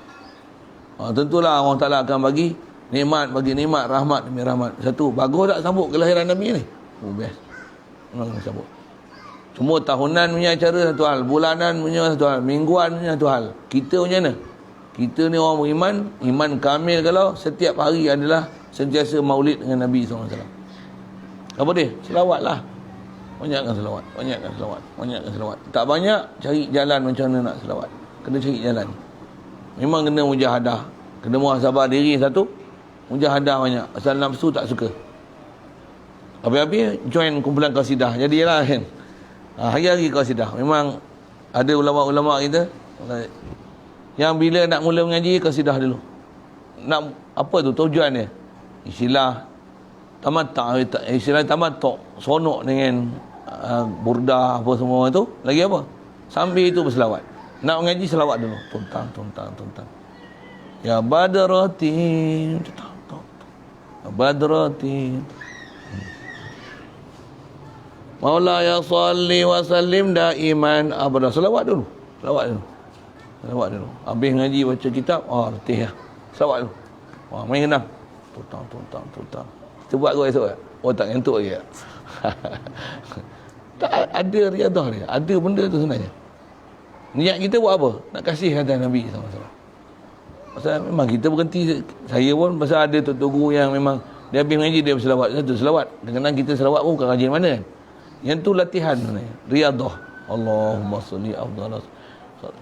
Tentulah Allah Ta'ala akan bagi nikmat, bagi nikmat, rahmat demi rahmat. Satu, bagus tak sambut kelahiran Nabi ni? Best. Memang sambut. Semua tahunan punya acara satu hal, bulanan punya satu hal, mingguan punya satu hal. Kita macam mana? Kita ni orang beriman, iman kamil kalau setiap hari adalah sentiasa maulid dengan Nabi SAW. Apa dia? Selawat lah. Banyakkan selawat, banyakkan selawat, banyakkan selawat. Tak banyak, cari jalan macam mana nak selawat. Kena cari jalan. Memang kena mujahadah, kena muhasabah diri satu, mujahadah banyak. Asal nafsu tak suka. Habis-habis join kumpulan qasidah. Jadilah kan. Hari-hari qasidah. Memang ada ulama-ulama kita yang bila nak mula mengaji, qasidah dulu. Nak apa tu tujuan dia? Istilah tamattu, sonok dengan burdah apa semua tu. Lagi apa? Sambil itu berselawat. Nak mengaji selawat dulu. Tuntang. Ya badratin. Ya badratin. Maula ya salli wa sallim daiman abada. Selawat dulu. Habis ngaji baca kitab, letih lah. Selawat dulu. Main kenal. Tuntang. Kita buat kau esok tak? Tak ngantuk lagi tak? Tak ada riadah dia. Ada benda tu sebenarnya. Niat kita buat apa? Nak kasih kata Nabi SAW. Pasal memang kita berhenti. Saya pun pasal ada tok guru yang memang dia habis mengaji dia berselawat. Satu selawat. Kadang-kadang kita selawat pun bukan rajin mana kan. Yang tu latihan sebenarnya. Riadah. Allahumma salli afdal.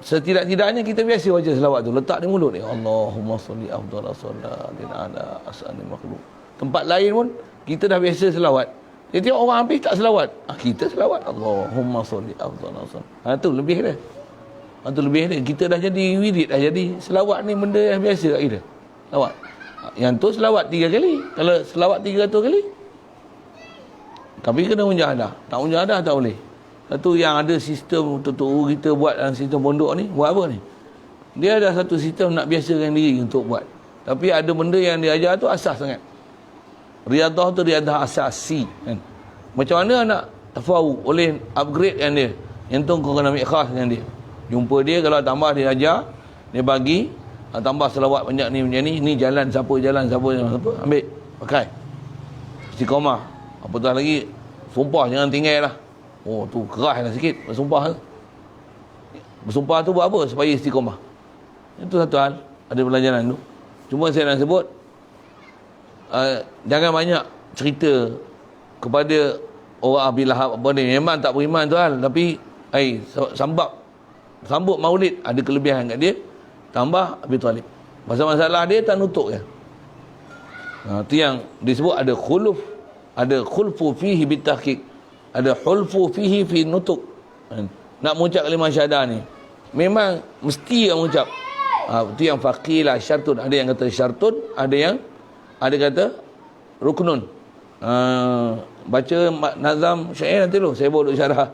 Setidak-tidaknya kita biasa baca selawat tu, letak di mulut ni. Allahumma salli afdal salatin ala as'ani makhluk. Tempat lain pun kita dah biasa selawat. Dia tengok orang habis tak selawat. Kita selawat. Allahumma salli afdal salatin. Tu lebih dia. Tu lebih dia. Kita dah jadi wirid, dah jadi selawat ni benda yang biasa kat kita. Selawat. Yang tu selawat 3 kali. Kalau selawat 300 kali, tapi kena mujahadah. Tak mujahadah tak boleh. Satu yang ada sistem tutu kita buat dalam sistem pondok ni, buat apa ni? Dia ada satu sistem nak biasakan diri untuk buat. Tapi ada benda yang dia ajar tu asas sangat. Riadah tu riadah asasi kan. Macam mana nak tafawuk, boleh upgrade kan dia. Yang tu kau kena ambil khas dengan dia. Jumpa dia, kalau tambah dia ajar, dia bagi, tambah selawat banyak ni macam ni jalan siapa, ambil, pakai. Istiqamah. Apatah lagi, sumpah jangan tinggal lah. Tu keras lah sikit bersumpah tu. Bersumpah tu buat apa? Supaya istiqamah. Itu satu hal. Ada pelajaran tu. Cuma saya nak sebut, jangan banyak cerita kepada orang Abi Lahab apa ni. Memang tak beriman tu hal. Tapi sambut maulid ada kelebihan kat dia. Tambah Abi Talib. Pasal masalah dia tak nutuk je. Itu yang disebut ada khuluf. Ada khulfu fihi bitahqiq. Ada hulfu fihi fi nutuk. Nak mengucap kalimah syahadah ni memang mesti yang mengucap. Itu yang faqih lah, syartun. Ada yang kata syartun, ada kata ruknun. Baca nazam syair nanti dulu saya bawa duk syarah.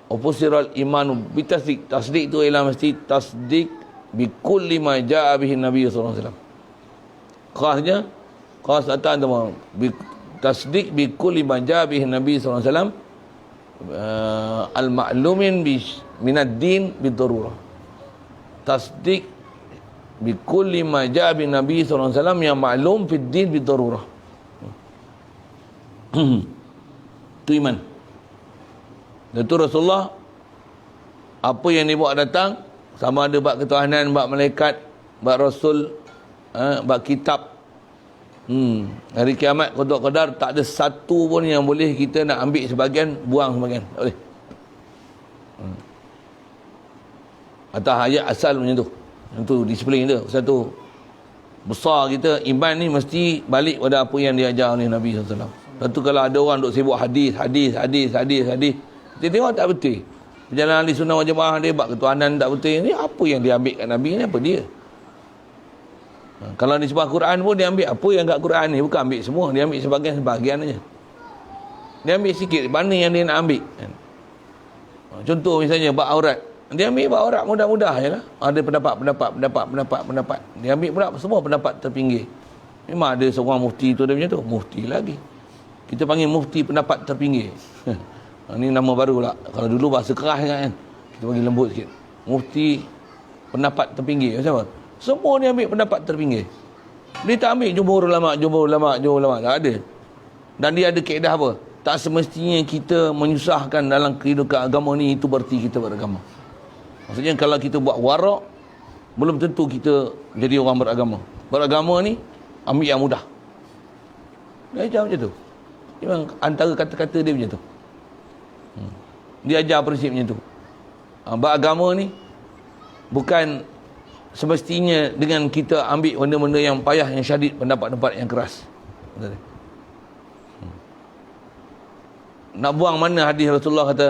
Ufusiral imanu bitasdik. Tasdik tu ialah mesti tasdik bi kulli ma jaa bihi Nabi sallallahu alaihi wasallam. Khasatan tu tasdik bi kulli ma jaa bihi Nabi sallallahu alaihi wasallam al-ma'lumin bi minad din bid darurah. tasdik bi kulli ma ja'a bin Nabi sallallahu alaihi wasallam yang maklum fid din bi darurah. Itu iman. Itu Rasulullah apa yang dia buat datang, sama ada bab ketuhanan, bab malaikat, bab rasul, bab kitab. Hari kiamat, qada qadar, tak ada satu pun yang boleh kita nak ambil sebahagian, buang sebahagian. Tak boleh. Atas ayat asal macam tu. Yang tu disiplin dia. Satu besar kita iman ni mesti balik pada apa yang diajar oleh Nabi SAW. Satu kalau ada orang duk sibuk hadis, kita tengok tak betul. Perjalanan ahli sunnah wal jamaah dia bab ketuhanan tak betul. Ni apa yang dia ambil kat Nabi ni, apa dia? Kalau di sebuah Quran pun dia ambil apa yang kat Quran ni, bukan ambil semua, dia ambil sebahagian aja. Dia ambil sikit mana yang dia nak ambil. Contoh misalnya bab aurat. Dia ambil bab aurat mudah-mudah jelah. Ada pendapat. Dia ambil pula semua pendapat terpinggir. Memang ada seorang mufti tu dia macam tu, mufti lagi. Kita panggil mufti pendapat terpinggir. Ini nama baru pula. Kalau dulu bahasa keras kan. Kita panggil lembut sikit. Mufti pendapat terpinggir. Macam apa? Semua dia ambil pendapat terpinggir. Dia tak ambil jumhur ulama. Tak ada. Dan dia ada kaedah apa? Tak semestinya kita menyusahkan dalam kehidupan agama ni, itu berarti kita beragama. Maksudnya kalau kita buat warak, belum tentu kita jadi orang beragama. Beragama ni ambil yang mudah. Dia ajar macam tu. Memang antara kata-kata dia macam tu. Dia ajar prinsip macam tu. Beragama ni bukan semestinya dengan kita ambil benda-benda yang payah, yang syadid, pendapat-pendapat yang keras. Nak buang mana hadis Rasulullah kata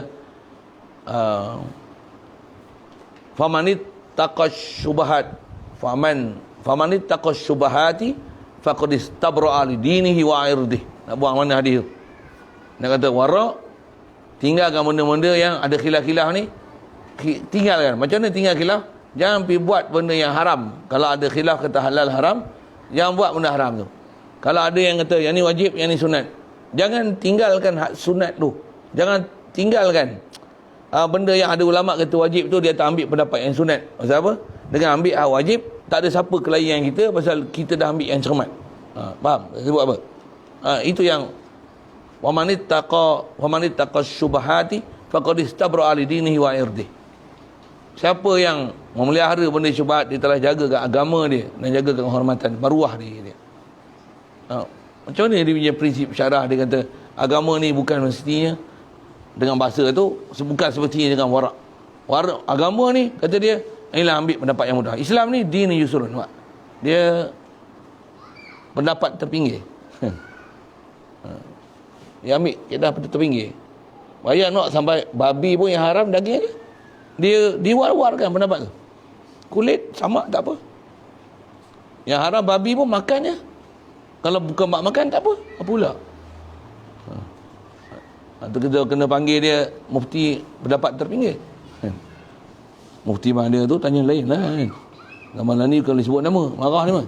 famanit taqash syubahat famanit taqash syubahati faqad istabra'a li dinihi wa 'irdihi. Nak buang mana hadis tu? Nak kata wara, tinggalkan benda-benda yang ada khilaf-khilaf ni, tinggalkan. Macam mana tinggal khilaf? Jangan pergi buat benda yang haram. Kalau ada khilaf kata halal haram, jangan buat benda haram tu. Kalau ada yang kata yang ni wajib, yang ni sunat, jangan tinggalkan hak sunat tu. Jangan tinggalkan benda yang ada ulama kata wajib tu, dia tak ambil pendapat yang sunat. Pasal apa? Dengan ambil hak wajib, tak ada siapa kelayan kita pasal kita dah ambil yang cermat. Faham? Saya buat apa? Itu yang wamanit taqa syubahati faqad istabra'a li dinihi wa 'irdihi. Siapa yang memelihara benda syubhat, dia telah jaga ke agama dia dan jaga kehormatan maruah dia. Macam mana dia punya prinsip syarah? Dia kata agama ni bukan mestinya dengan bahasa tu, bukan semestinya dengan warak. Agama ni kata dia, inilah ambil pendapat yang mudah. Islam ni din yusrun. Dia pendapat terpinggir. Dia ambil kaedah terpinggir. Bayang nak sampai babi pun yang haram daging je. Dia diwar-warkan pendapat tu. Kulit sama tak apa. Yang haram babi pun makannya. Kalau bukan mak makan tak apa. Apa pula? Atau kita kena panggil dia mufti pendapat terpinggir. Mufti mana tu tanya lain lah kan. Zaman ni kalau sebut nama, marah ni mah.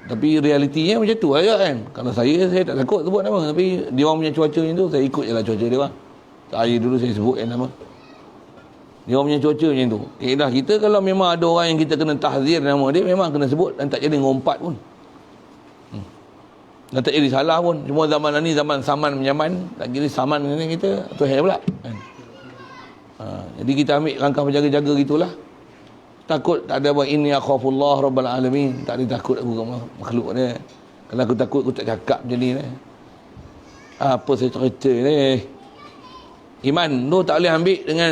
Tapi realitinya macam tu aja kan. Kalau saya tak takut sebut nama. Tapi dia orang punya cuaca macam tu, saya ikut je lah cuaca dia bang. Hari dulu saya sebut nama. Dia orang punya cuaca macam tu. Kaedah kita kalau memang ada orang yang kita kena tahzir nama dia, memang kena sebut dan tak jadi ngompat pun. Dan tak jadi salah pun. Cuma zaman ni zaman saman menyaman, tak kira saman ni kita tu hai pula kan. Jadi kita ambil langkah berjaga-jaga gitulah. Takut tak ada apa, inni akhafullah rabbal alamin. Tak ada takut aku dengan makhluk dia. Kalau aku takut aku tak cakap macam ni. Apa saya cerita ni? Iman tu tak boleh ambil dengan,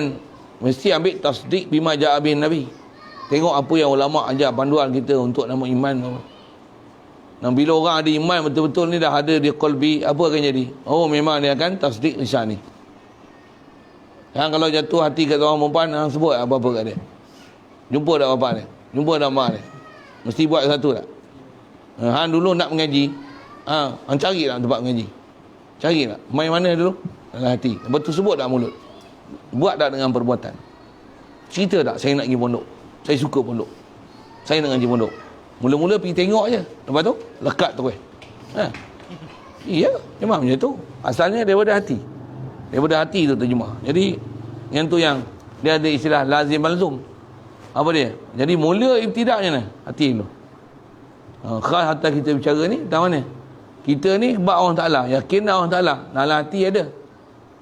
mesti ambil tasdik bima ja'a bin Nabi. Tengok apa yang ulama ajar, panduan kita untuk nama iman. Dan bila orang ada iman betul-betul ni, dah ada di qalbi, apa akan jadi? Oh, memang dia akan tasdik lisan ni. Yang kalau jatuh hati kat orang perempuan, hang sebut apa-apa kat dia. Jumpa dak bapak dia, jumpa dak mak dia. Mesti buat satu tak? Hang dulu nak mengaji, hang carilah tempat mengaji. Carilah. Main mana dulu? Dalam hati. Betul sebut tak mulut? Buat tak dengan perbuatan? Cerita tak saya nak pergi pondok? Saya suka pondok. Saya nak ngaji pondok. Mula-mula pergi tengok je. Lepas tu lekat terus. Iya, memang macam tu. Asalnya daripada hati. Daripada hati tu terjemah. Jadi yang tu yang dia ada istilah lazim malzum. Apa dia? Jadi mula ibtidak macam mana? Hati dulu. Khas hatta kita bicara ni tahu mana? Kita ni bab Allah Ta'ala, yakin Allah Ta'ala, dalam hati ada,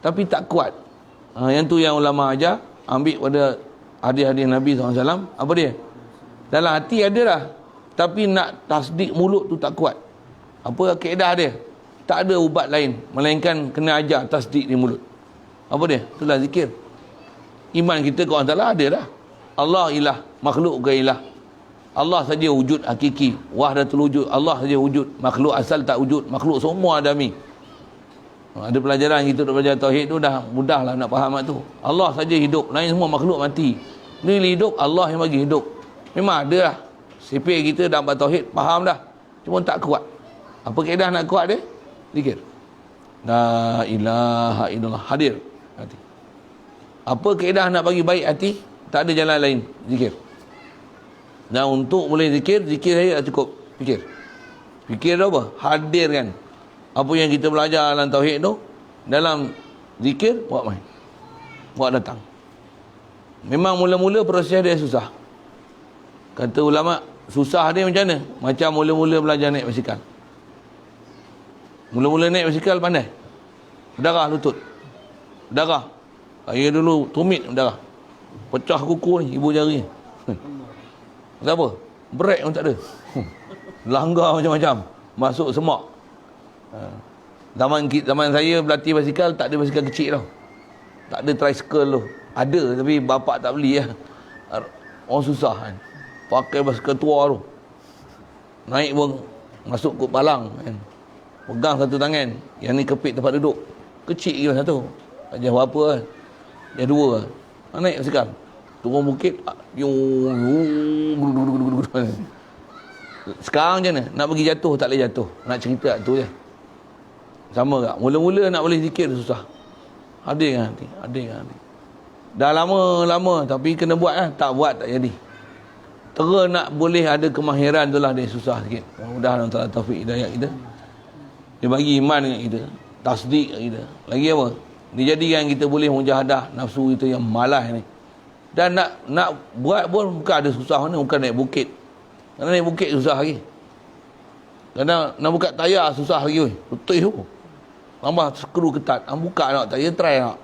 tapi tak kuat. Yang tu yang ulama ajar, ambil pada hadis-hadis Nabi SAW. Apa dia? Dalam hati ada lah, tapi nak tasdik mulut tu tak kuat. Apa kaedah dia? Tak ada ubat lain melainkan kena ajar tasdik di mulut. Apa dia? Itulah zikir. Iman kita ke Allah Ta'ala ada dah. Allah ilah, makhluk ke ilah. Allah saja wujud hakiki, wahdatul wujud. Allah saja wujud, makhluk asal tak wujud, makhluk semua adami. Ada pelajaran kita duk belajar tauhid tu dah mudah lah nak faham tu. Allah saja hidup, lain semua makhluk mati. Ni hidup, Allah yang bagi hidup. Memang ada lah. Sipir kita dapat tauhid, faham dah. Cuma tak kuat. Apa kaedah nak kuat dia? Zikir. La ilaha illallah. Hadir hati. Apa kaedah nak bagi baik hati? Tak ada jalan lain. Zikir. Dan untuk boleh zikir, zikir saya tak cukup. Fikir. Fikir tu apa? Hadirkan apa yang kita belajar dalam tauhid tu, dalam zikir, buat main. Buat datang. Memang mula-mula proses dia susah. Kata ulama, susah dia macam mana? Macam mula-mula belajar naik basikal. Mula-mula naik basikal pandai. Berdarah lutut. Berdarah. Saya dulu tumit berdarah. Pecah kuku ni, ibu jari ni. Kenapa? Brek pun tak ada. Langgar macam-macam. Masuk semak. Zaman saya berlatih basikal, tak ada basikal kecil tau. Tak ada tricycle tu. Ada, tapi bapak tak beli lah. Orang susah kan. Pakai basikal tua tu. Naik pun masuk kot palang kan. Pegang satu tangan. Yang ni kepit tempat duduk. Kecil je satu. Tak jauh apa kan. Dia dua. Naik basikal. Turun bukit. Sekarang macam mana? Nak pergi jatuh tak boleh jatuh. Nak cerita tu je. Sama tak? Mula-mula nak boleh zikir susah. Hadirkan hati. Hadirkan hati. Dah lama-lama tapi kena buat lah. Tak buat tak jadi. Tera nak boleh ada kemahiran tu lah dia susah sikit. Mudah-mudahan Allah taufik hidayah kita. Dia bagi iman dengan kita. Tasdik kita. Lagi apa? Dia jadikan kita boleh mujahadah nafsu kita yang malas ni. Dan nak buat pun bukan ada susah mana. Bukan naik bukit. Kerana naik bukit susah lagi. Kerana nak buka tayar susah lagi. Betul tu. Tambah skru ketat. Buka nak tayar, try nak.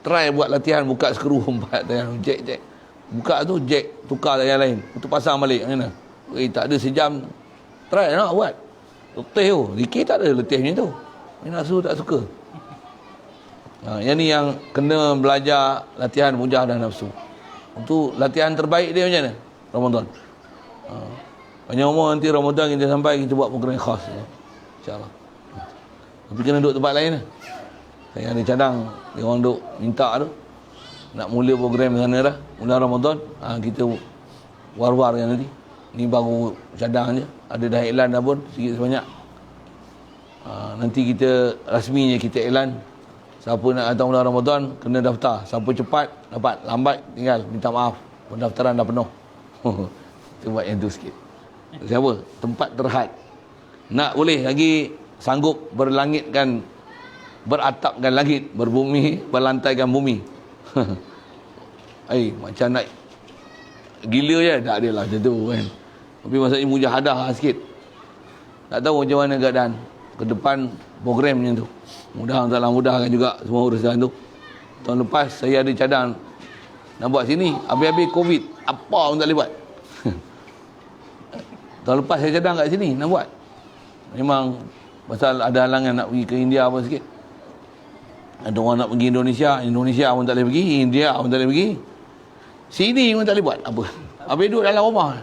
Try buat latihan buka skru 4 tayar. Jack. Buka tu jack, tukar tayar lain. Itu pasang balik. Mana? Tak ada sejam. Try nak buat. Letih tu. Zikir tak ada letih macam tu. Ini nafsu tak suka. Yang ni yang kena belajar latihan mujahadah nafsu. Untuk latihan terbaik dia macam mana? Ramadan. Banyak umur nanti Ramadan kita sampai kita buat program khas. InsyaAllah. Tapi kena duduk tempat lain lah. Saya ada cadang. Dia orang duduk minta tu. Nak mula program sana dah. Mula Ramadan. Kita war-war kan nanti. Ni baru cadang je. Ada dah iklan dah pun. Sikit sebanyak. Nanti kita rasminya kita iklan. Siapa nak datang bulan Ramadan, kena daftar. Siapa cepat, dapat. Lambat, tinggal. Minta maaf. Pendaftaran dah penuh. Kita buat yang tu sikit. Siapa? Tempat terhad. Nak boleh lagi sanggup berlangitkan, beratapkan langit, berbumi, berlantaikan bumi. Macam nak gila je. Tak ada lah macam tu kan. Tapi maksudnya mujahadah lah sikit. Tak tahu macam mana keadaan ke depan program macam tu. Mudah-mudahan mudahkan juga semua urusan tu. Tahun lepas saya ada cadang nak buat sini, habis-habis Covid, apa pun tak boleh buat. Tahun lepas saya cadang kat sini nak buat. Memang pasal ada halangan nak pergi ke India apa sikit. Ada orang nak pergi Indonesia pun tak boleh pergi, India pun tak boleh pergi. Sini pun tak boleh buat apa. Habis duduk dalam rumah.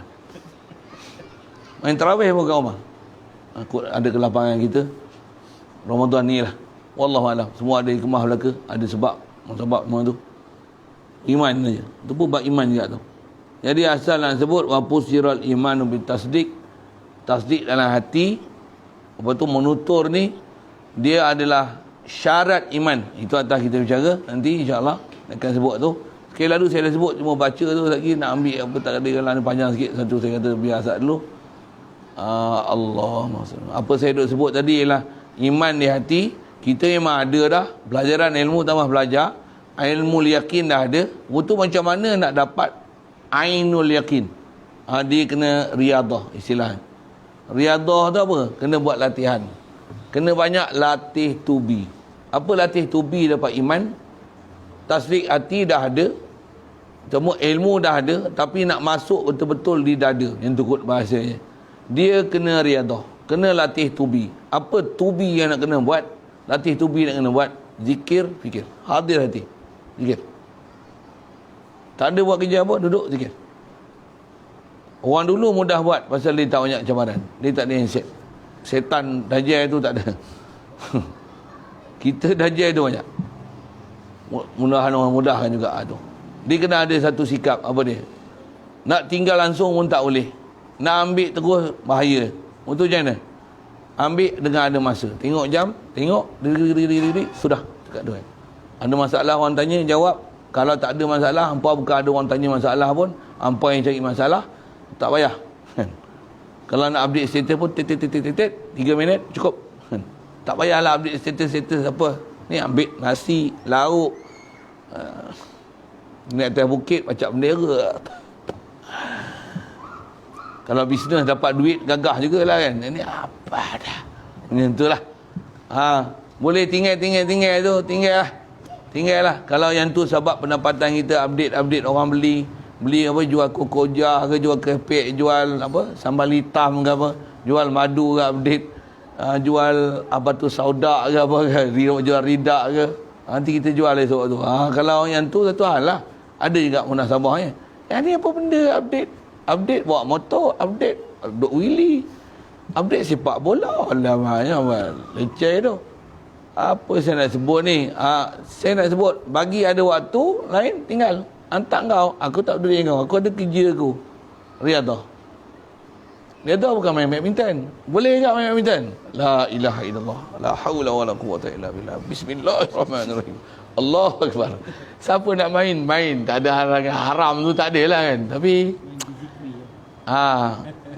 Main tarawih pun kat rumah. Ada kelapangan kita Ramadan ni lah. Wallahualam. Semua ada hikmah belaka, ada sebab semua tu. Iman saja. Itu pun bab iman juga tu. Jadi asal nak sebut wa pusiral imanu bi tasdik. Tasdik dalam hati. Lepas tu menutur ni dia adalah syarat iman. Itu atas kita bicara nanti insya-Allah akan sebut tu. Sekali lalu saya dah sebut, cuma baca tu lagi nak ambil apa tak ada kalau panjang sikit. Satu saya kata biasa dulu. Allah maksud. Apa saya duk sebut tadi ialah iman di hati. Kita memang ada dah. Pelajaran ilmu tambah belajar. Ilmu yakin dah ada. Betul macam mana nak dapat ainul yakin. Dia kena riadah istilah. Riadah tu apa? Kena buat latihan. Kena banyak latih tubi. Apa latih tubi dapat iman? Tasdik hati dah ada. Semua ilmu dah ada. Tapi nak masuk betul-betul di dada. Yang tu kot bahasanya. Dia kena riadah. Kena latih tubi. Apa tubi yang nak kena buat? Latih tubi nak kena buat. Zikir, fikir. Hadir hati. Zikir. Tak ada buat kerja apa, duduk zikir. Orang dulu mudah buat pasal dia tak banyak cabaran. Dia tak ada handset. Setan dajjal tu tak ada. Kita dajjal tu banyak. Mudahan orang mudahkan juga tu. Dia kena ada satu sikap apa dia? Nak tinggal langsung pun tak boleh. Nak ambil terus bahaya. Untuk macam mana? Ambil dengan ada masa. Tengok jam, tengok sudah dekat tu kan. Ada masalah orang tanya, jawab. Kalau tak ada masalah, hampa bukan ada orang tanya masalah pun, hampa yang cari masalah, tak payah. Kalau nak update status pun 3 minit cukup. Tak payahlah update status apa. Ni ambil nasi, lauk. Ni atas bukit macam bendera. Kalau bisnes dapat duit gagah jugalah kan. Ini apa dah. Macam itulah. Boleh tinggal tu, tinggal lah. Kalau yang tu sebab pendapatan kita update orang beli apa, jual kokoja ke, jual kepek, jual apa, sambal hitam ke apa, jual madu ke update, jual apa tu saudak ke apa ke, jual ridak ke, nanti kita jual esok tu. Kalau yang tu satu hal lah. Ada juga munasabahnya. Yang ni apa benda update bawa motor, update duk wheelie, update sepak bola. Alamanya leceh tu. Apa saya nak sebut ni? Saya nak sebut, bagi ada waktu lain tinggal. Hantar kau, aku tak peduli kau. Aku ada kerja aku. Riadah. Riadah bukan main badminton. Boleh tak main badminton? La ilaha illallah. La hawla wa la quwwata illa billah. Bismillahirrahmanirrahim. Allahu Akbar. Siapa nak main? Tak ada halangan. Haram tu tak ada lah kan. Tapi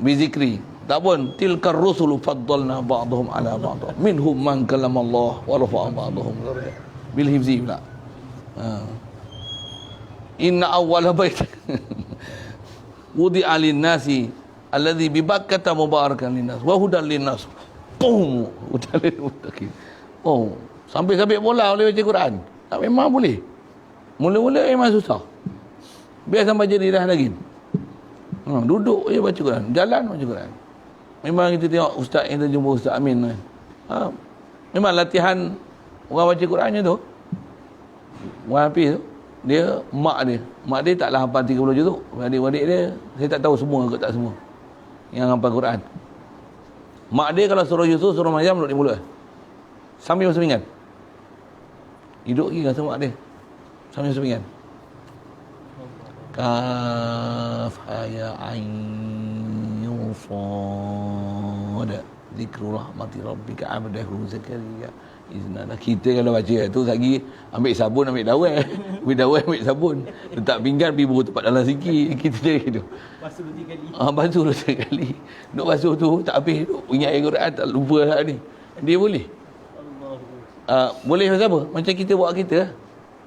bizikri. Tak pun, tilkar rusulu faddalna ba'dhum ala ba'd. Minhum man kalama Allah wa rafa'a ba'dhum darajat. Bil hifzi pula. Inna awwala bait wudi'a lin-nasi alladhi bi Bakkah mubarakan lin-nas wa hudan lin-nas. Boom, hudan lil-muttaqin. Sampai bola boleh baca Quran. Tak, memang boleh. Mula-mula memang susah. Biar sampai jadi dah lagi. Duduk je baca Quran, jalan baca Quran. Memang kita tengok ustaz yang kita jumpa Ustaz Amin kan. Memang latihan orang baca Qurannya tu. Orang hafiz tu, dia mak dia taklah hafal 30 juzuk. Adik-adik dia saya tak tahu semua ke tak semua yang hafal Quran. Mak dia kalau suruh Yusuf, suruh Maryam duduk di mulut sambil masa pinggan. Hidup lagi rasa mak dia sambil masa pinggan. Kaf ya ain sad zikrul rahmati rabbika abdahu Zakaria iznana. Kita kalau baca tu lagi ambil sabun, ambil dawai ambil sabun, letak pinggan, pergi buru tempat dalam sikit. Kita jadi gitu. Basuh 2 kali. Basuh 2 kali. Duk basuh tu tak habis, duk ingat Al-Quran tak lupa lah ni. Dia boleh. Boleh macam apa? Macam kita buat kita.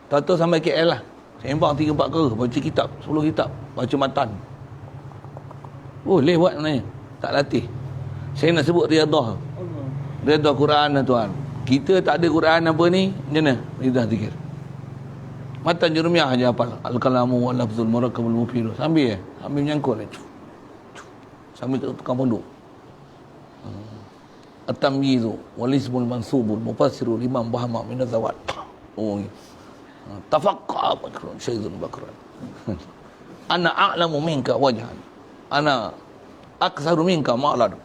Tahu sampai KL lah. Sembang 3-4 kali, baca kitab, 10 kitab, baca matan. Boleh buat sebenarnya. Tak latih. Saya nak sebut riadah. Riadah Quran lah tuan. Kita tak ada Quran apa ni, macam mana? Riadah zikir. Matan Jurumiyah aja hafal. Al-kalamu wal lafzul murakkabul mufidu. Sambil menyangkut. Sambil tukang pondok. At-tamyizu wal ismul mansubul mufassirul imam Bahama min az-zawad. Tafaqqa bakrun syaizun bakran. Ana a'lamu minka wajhan. Ana aksaru minka ma'lad.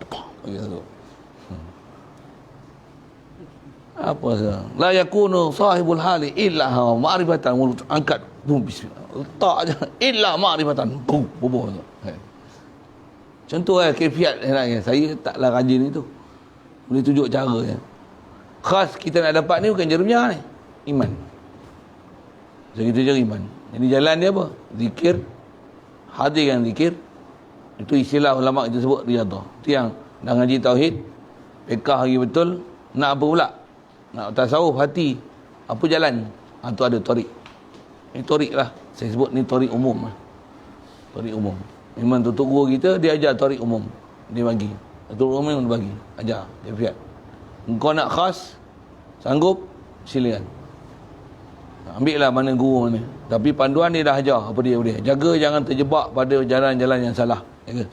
Apa sah? La yakunu sahibul hali illa ma'rifatan angkat bismillah. Tak aja illa ma'rifatan. Bubuh. Contoh kefiat saya taklah rajin itu. Boleh tunjuk cara ya. Khas kita nak dapat ni bukan jermiah ni. Iman. So kita cari iman. Jadi jalan dia apa? Zikir. Hadirkan zikir. Itu istilah ulama kita sebut riadah. Itu yang dah ngaji tauhid, fiqh lagi betul, nak apa pula? Nak tasawuf hati. Apa jalan? Tu ada tarik. Ini tarik lah. Saya sebut ni tarik umum lah. Tarik umum. Memang tutup guru kita, dia ajar tarik umum. Dia bagi. Tutup umum dia bagi. Ajar. Dia fiat. Engkau nak khas, sanggup, silakan. Ambil lah mana guru mana. Tapi panduan dia dah ajar apa dia. Jaga jangan terjebak pada jalan-jalan yang salah. Jaga.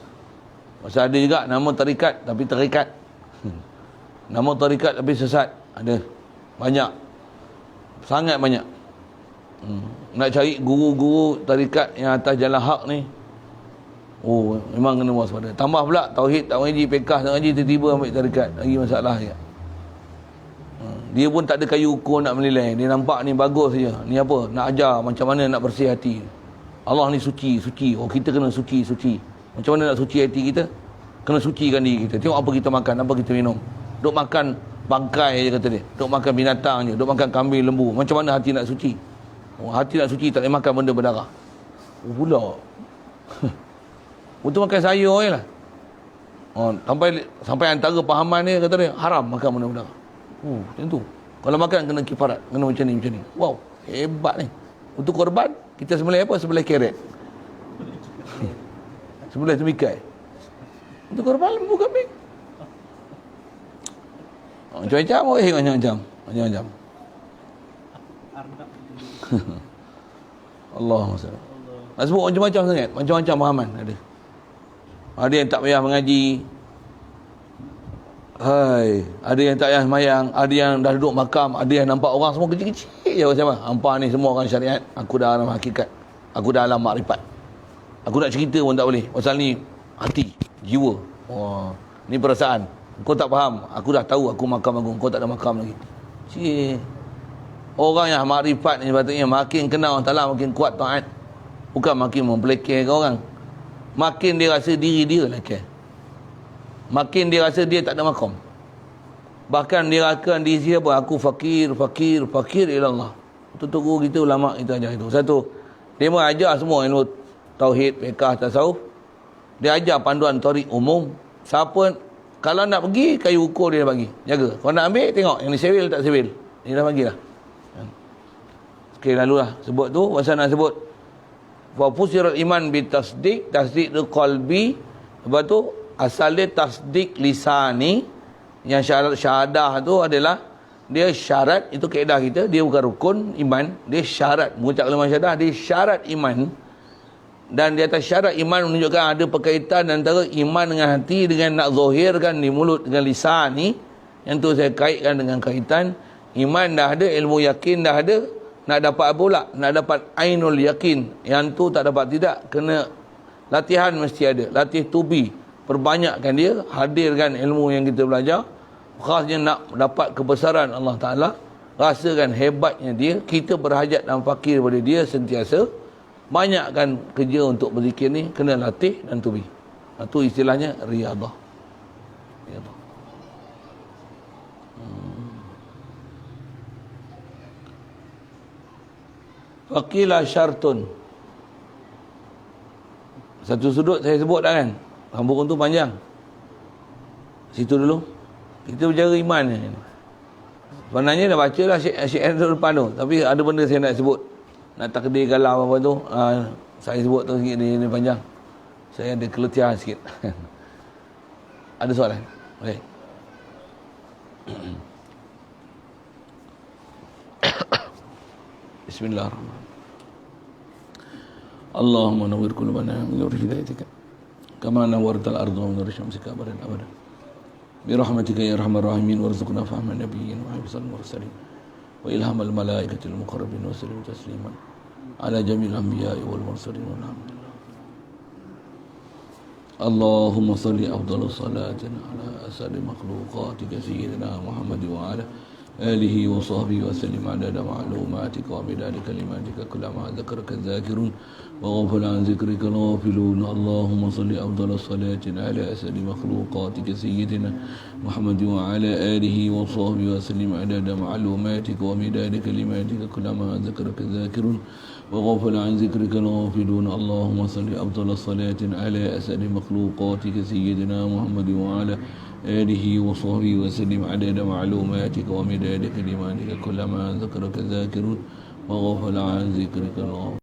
Pasal ada juga nama tarikat tapi terikat. Nama tarikat tapi sesat. Ada. Banyak. Sangat banyak. Nak cari guru-guru tarikat yang atas jalan hak ni, oh memang kena waspada. Tambah pula tauhid tak ngaji, fiqh tak ngaji, tiba-tiba ambil tarikat, lagi masalah je. Dia pun tak ada kayu ukur nak menilai. Dia nampak ni bagus saja. Ni apa? Nak ajar macam mana nak bersih hati. Allah ni suci. Oh kita kena suci. Macam mana nak suci hati kita? Kena sucikan diri kita. Tengok apa kita makan, apa kita minum. Duk makan bangkai je kata dia. Duk makan binatang je, duk makan kambing, lembu. Macam mana hati nak suci? Oh, hati nak suci tak boleh makan benda berdarah. Oh pula. Untuk makan sayur je lah. Oh, sampai antara pahaman dia kata dia haram makan benda berdarah. Macam tu. Kalau makan kena kifarat, kena macam ni. Wow, hebat ni. Untuk korban, kita sembelih apa? Sembelih keret. Sembelih temikai. Untuk korban lembu kambing. Macam-macam. Macam-macam. Allahumma salli. Nak sebut macam-macam sangat. Macam-macam pahaman ada. Ada yang tak payah mengaji. Ada yang tak payah semayang. Ada yang dah duduk makam. Ada yang nampak orang semua kecil-kecil je macam mana. Hampa ni semua orang syariat. Aku dah alam hakikat. Aku dah alam makrifat. Aku nak cerita pun tak boleh. Pasal ni hati, jiwa. Oh, ni perasaan. Kau tak faham. Aku dah tahu aku makam agung. Kau tak ada makam lagi. Cik. Orang yang makrifat ni sepatutnya makin kenal Allah Ta'ala makin kuat taat. Bukan makin mempelekehkan orang. Makin dia rasa diri dia lekeh. Makin dia rasa dia tak ada makam. Bahkan dia akan diisi apa? Aku fakir ilallah. Tutup guru kita, ulama kita ajar itu. Satu, dia mengajar semua ilmu tauhid, fiqh, tasawuf. Dia ajar panduan tarik umum. Siapa, kalau nak pergi, kayu ukur dia dah bagi. Jaga. Kalau nak ambil, tengok. Yang ni sewil tak sewil. Dia dah bagilah. Okey, lalulah. Sebut tu, pasal nak sebut. Wa fusiral iman bi tasdik tu qalbi. Lepas tu, asal dia tasdik lisani. Yang syahadah tu adalah, dia syarat, itu kaedah kita, dia bukan rukun iman, dia syarat. Mengucap kalimah syahadah, dia syarat iman. Dan di atas syarat iman menunjukkan ada perkaitan antara iman dengan hati, dengan nak zahirkan di mulut dengan lisan ni. Yang tu saya kaitkan dengan kaitan iman dah ada, ilmu yakin dah ada. Nak dapat apa pula? Nak dapat ainul yakin. Yang tu tak dapat tidak. Kena latihan mesti ada. Latih tubi. Perbanyakkan dia. Hadirkan ilmu yang kita belajar. Khasnya nak dapat kebesaran Allah Ta'ala. Rasakan hebatnya dia. Kita berhajat dan fakir pada dia sentiasa. Banyakkan kerja untuk berzikir ni. Kena latih dan tubi. Itu istilahnya riyadah. Riyadah. Faqilah syartun. Satu sudut saya sebut dah kan. Rambut tu panjang. Situ dulu. Kita bercara iman ni. Sebenarnya dah baca lah Syekh depan tu. Tapi ada benda saya nak sebut. Nak takdir galau apa tu. Saya sebut tu sikit ni panjang. Saya ada keletihan sikit. Ada soalan? Boleh. Bismillahirrahmanirrahim. Allahumma nawwir qulubana min nur hidayatika kama nawwartal arda min nur syamsika abadan abada bi rahmatika ya arhamar rahimin warzuqna fahman nabiyyin wa hifzal mursalin wa ilhamal malaikatil muqarrabin wa sallim tasliman ala jamil anbiya'i wal mursalin walhamdulillah. Allahumma salli afdalus salatin ala asadi makhluqatika sayyidina Muhammad wa ala آله وصحبه وسلم عدد معلوماتك وبداد كلماتك كلما ذكرك الذاكرون وغفل عن ذكرك الغافلون. اللهم صل أفضل الصلاة على أسد مخلوقاتك سيدنا محمد وعلى آله وصحبه وسلم عدد معلوماتك ومداد كلماتك كلما ذكرك الذاكرون وغفل عن ذكرك الغافلون. اللهم صل أفضل الصلاة على أسد مخلوقاتك سيدنا محمد وعلى آله وصحبه وسلم عدد معلوماتك ومداد كلماتك كلما ذكرك الذاكرون وغفل عن ذكرك الغافلون.